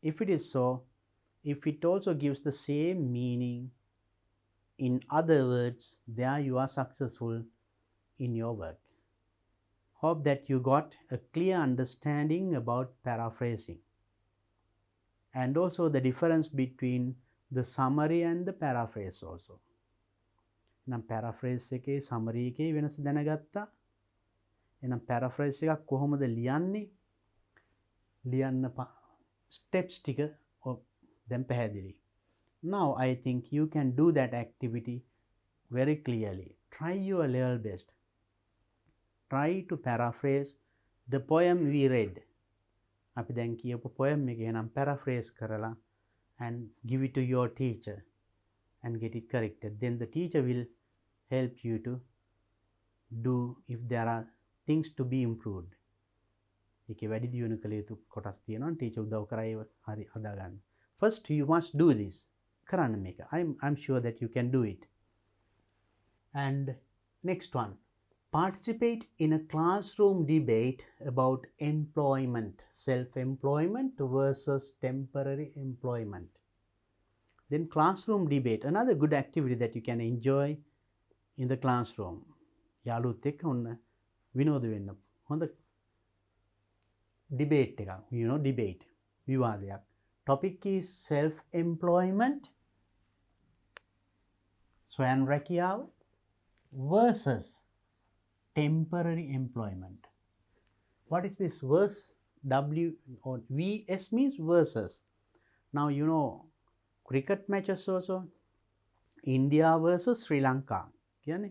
If it is so, if it also gives the same meaning in other words, there you are successful in your work. Hope that you got a clear understanding about paraphrasing and also the difference between the summary and the paraphrase also. නම් paraphrase එකේ summary එකේ වෙනස දැනගත්තා. එහෙනම් paraphrase එකක් කොහොමද ලියන්නේ? ලියන්න steps ටික දැන් පැහැදිලි. Now I think you can do that activity very clearly. Try your level best. Try to paraphrase the poem we read. අපි දැන් කියපු poem එක එහෙනම් paraphrase කරලා and give it to your teacher and get it corrected. Then the teacher will help you to do if there are things to be improved. ඒකේ වැඩි දියුණු කළ යුතු කොටස් තියෙනවා. teacher උදව් කරයි හරි හදාගන්න. First you must do this. කරන්න මේක. I'm sure that you can do it. And next one. Participate in a classroom debate about employment, self-employment versus temporary employment. Then classroom debate, another good activity that you can enjoy in the classroom. යාළුවොත් එක්ක ඔන්න විනෝද වෙන්න. හොඳ debate එකක්. You know, debate. විවාදයක්. Topic is self-employment, ස්වයං රැකියාව versus temporary employment. What is this verse? W or VS means versus. Now you know cricket matches also. India versus Sri Lanka. කියන්නේ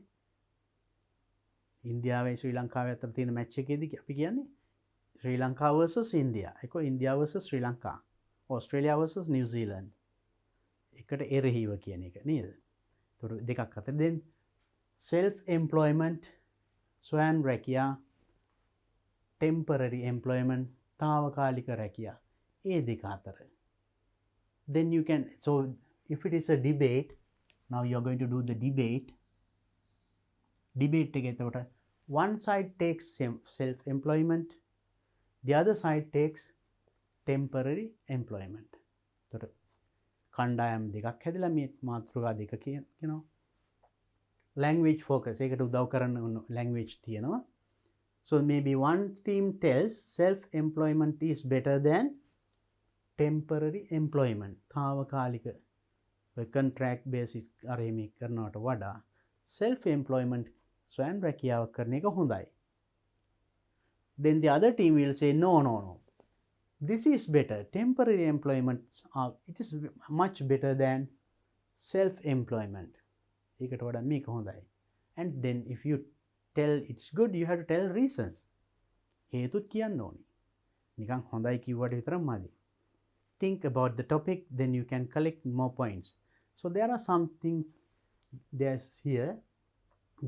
ඉන්දියාවේ ශ්‍රී ලංකාවේ අතර තියෙන මැච් එකේදී අපි කියන්නේ ශ්‍රී ලංකා versus India. ඒක India versus Sri Lanka. Australia versus New Zealand. එකට එරෙහිව කියන එක නේද? ඒතකොට දෙකක් අතර then self employment ස්වයං රැකියා, temporary employment, తాවකාලික රැකියා. ඒ දෙක අතර. Then you can, so if it is a debate, now you are going to do the debate. Debate එක එතකොට one side takes self-employment, the other side takes temporary employment. එතකොට කණ්ඩායම් දෙකක් හැදලා මේ මාතෘකා දෙක කියනවා. Language focus, ඒකට උදව් කරන්න language තියෙනවා. So maybe one team tells self-employment is better than temporary employment. తాවකාලික contract basis අරෙමි කරනවට වඩා self-employment ස්වයං රැකියාව කරන එක හොඳයි. Then the other team will say no. This is better. Temporary employment, it is much better than self-employment. ඒකට වඩා මේක හොඳයි. And then if you tell it's good, you have to tell reasons. හේතුත් කියන්න ඕනේ. නිකන් හොඳයි කිව්වට විතරක් මදි. Think about the topic, then you can collect more points. So there are something there's here.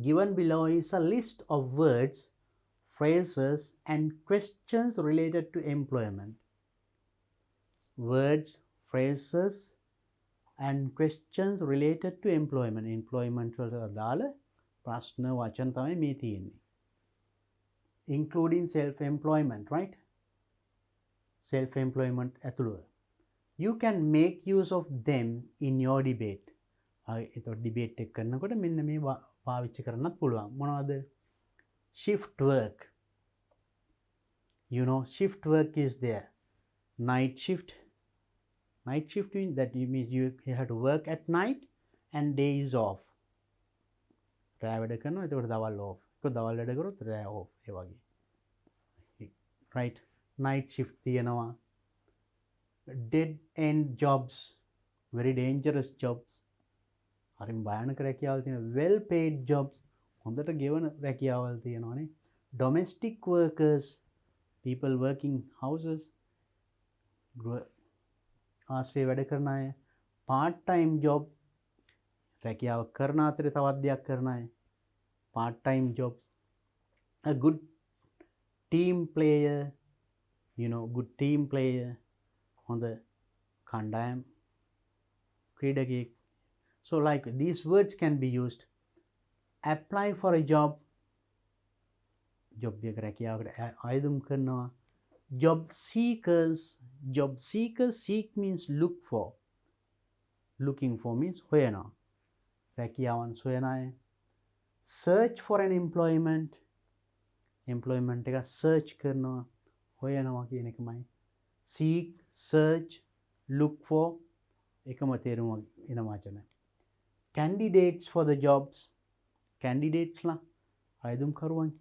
Given below is a list of words, phrases and questions related to employment. Words, phrases and questions related to employment. Employment වලට අදාළ ප්‍රශ්න වචන තමයි මේ තියෙන්නේ. Including self-employment, right? Self-employment ඇතුළුව. You can make use of them in your debate. එතකොට debate එක කරනකොට මෙන්න මේ පාවිච්චි කරන්නත් පුළුවන්. මොනවද? Shift work. You know, shift work is there. Night shift. Night shift means that means you have to work at night and day is off. රෑ වැඩ කරනවා එතකොට දවල් off. ඒක දවල් වැඩ කරොත් රෑ off ඒ වගේ. Right? Night shift තියෙනවා. Dead end jobs, very dangerous jobs. හරිම භයානක රැකියාවල් තියෙනවා. Well paid jobs, හොඳට ගෙවන රැකියාවල් තියෙනවානේ. Domestic workers, people working houses, ආශ්‍රය වැඩ කරන අය. Part time job, රැකියාව කරන අතරේ තවත් දෙයක් කරන අය. Part time jobs. A good team player, you know, good team player, හොඳ කණ්ඩායම් ක්‍රීඩකයෙක්. So like these words can be used. Apply for a job. Job එක රැකියාවකට ආයුධම් කරනවා. job seekers, seek means look for, looking for means හොයනවා, රැකියාවන් සොයන අය. search for an employment එක search කරනවා, හොයනවා කියන එකමයි. seek, search, look for එකම තේරුම එන වචන. candidates for the jobs, candidates ලා අයදුම්කරුවන්.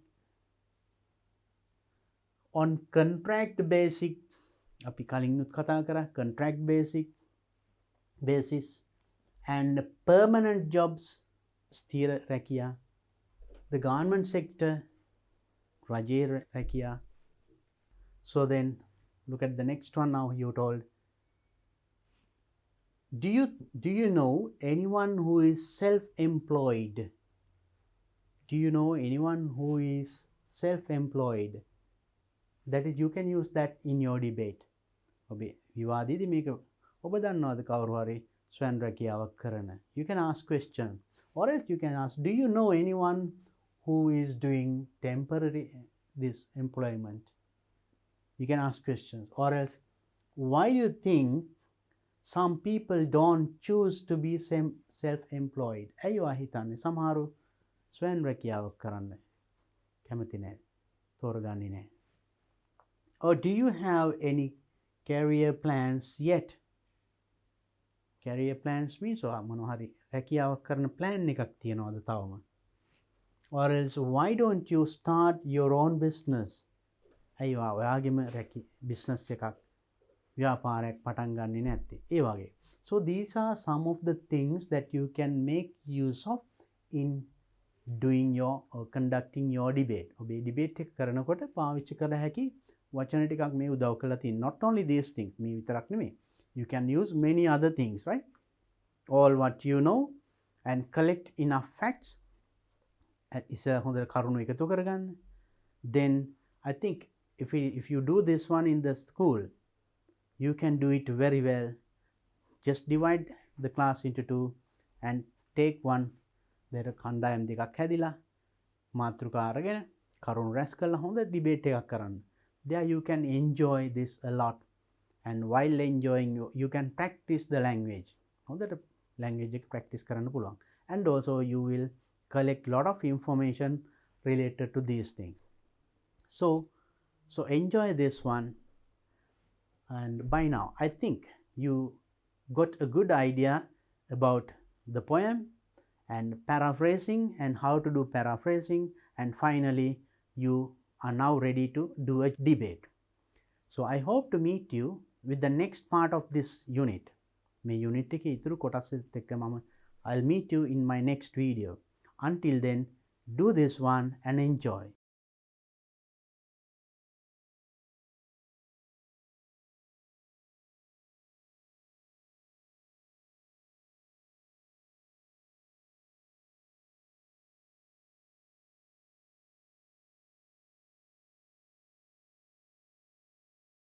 on contract basic, අපි කලින්නුත් කතා කරා, contract basis and permanent jobs, ස්ථීර රැකියා. the government sector, රජයේ රැකියා. so then look at the next one. now you told, do you know anyone who is self-employed? Do you know anyone who is self-employed? that is, you can use that in your debate. ඔබේ විවාදයේදී මේක ඔබ දන්නවද කවුරු හරි ස්වයං රැකියාවක් කරන? You can ask question, or else you can ask, do you know anyone who is doing temporary this employment? You can ask questions. Or else, why do you think some people don't choose to be self-employed? ඇයි ඔයා හිතන්නේ සමහරු ස්වයං රැකියාවක් කරන්න කැමති නැහැ, තෝරගන්නේ නැහැ? Or do you have any career plans yet? Career plans means මොනවා හරි රැකියාවක් කරන plan එකක් තියනවද තවම? Or else, why don't you start your own business? ඇයි ඔයාගේම business එකක්, ව්‍යාපාරයක් පටන් ගන්නේ නැත්තේ? ඒ වගේ. So these are some of the things that you can make use of in doing your or conducting your debate. ඔබේ debate එක කරනකොට පාවිච්චි කළ හැකි වචන ටිකක් මේ උදව් කරලා තියෙනවා. Not only these things, මේ විතරක් නෙමෙයි. You can use many other things, right? All what you know and collect enough facts. Is a හොඳ කරුණු එකතු කරගන්න. Then I think if you do this one in the school, you can do it very well. Just divide the class into two and take one. there කණ්ඩායම් දෙකක් හැදිලා මාතෘකා අරගෙන කරුණු රැස් කරලා හොඳ debate එකක් කරන්න. There you can enjoy this a lot, and while enjoying you can practice the language. හොඳට language එක practice කරන්න පුළුවන්. And also you will collect lot of information related to these things. So enjoy this one, and by now I think you got a good idea about the poem and paraphrasing and how to do paraphrasing, and finally you are now ready to do a debate. So I hope to meet you with the next part of this unit. මේ unit එකේ ඉතුරු කොටස් එක්ක I'll meet you in my next video. Until then, do this one and enjoy.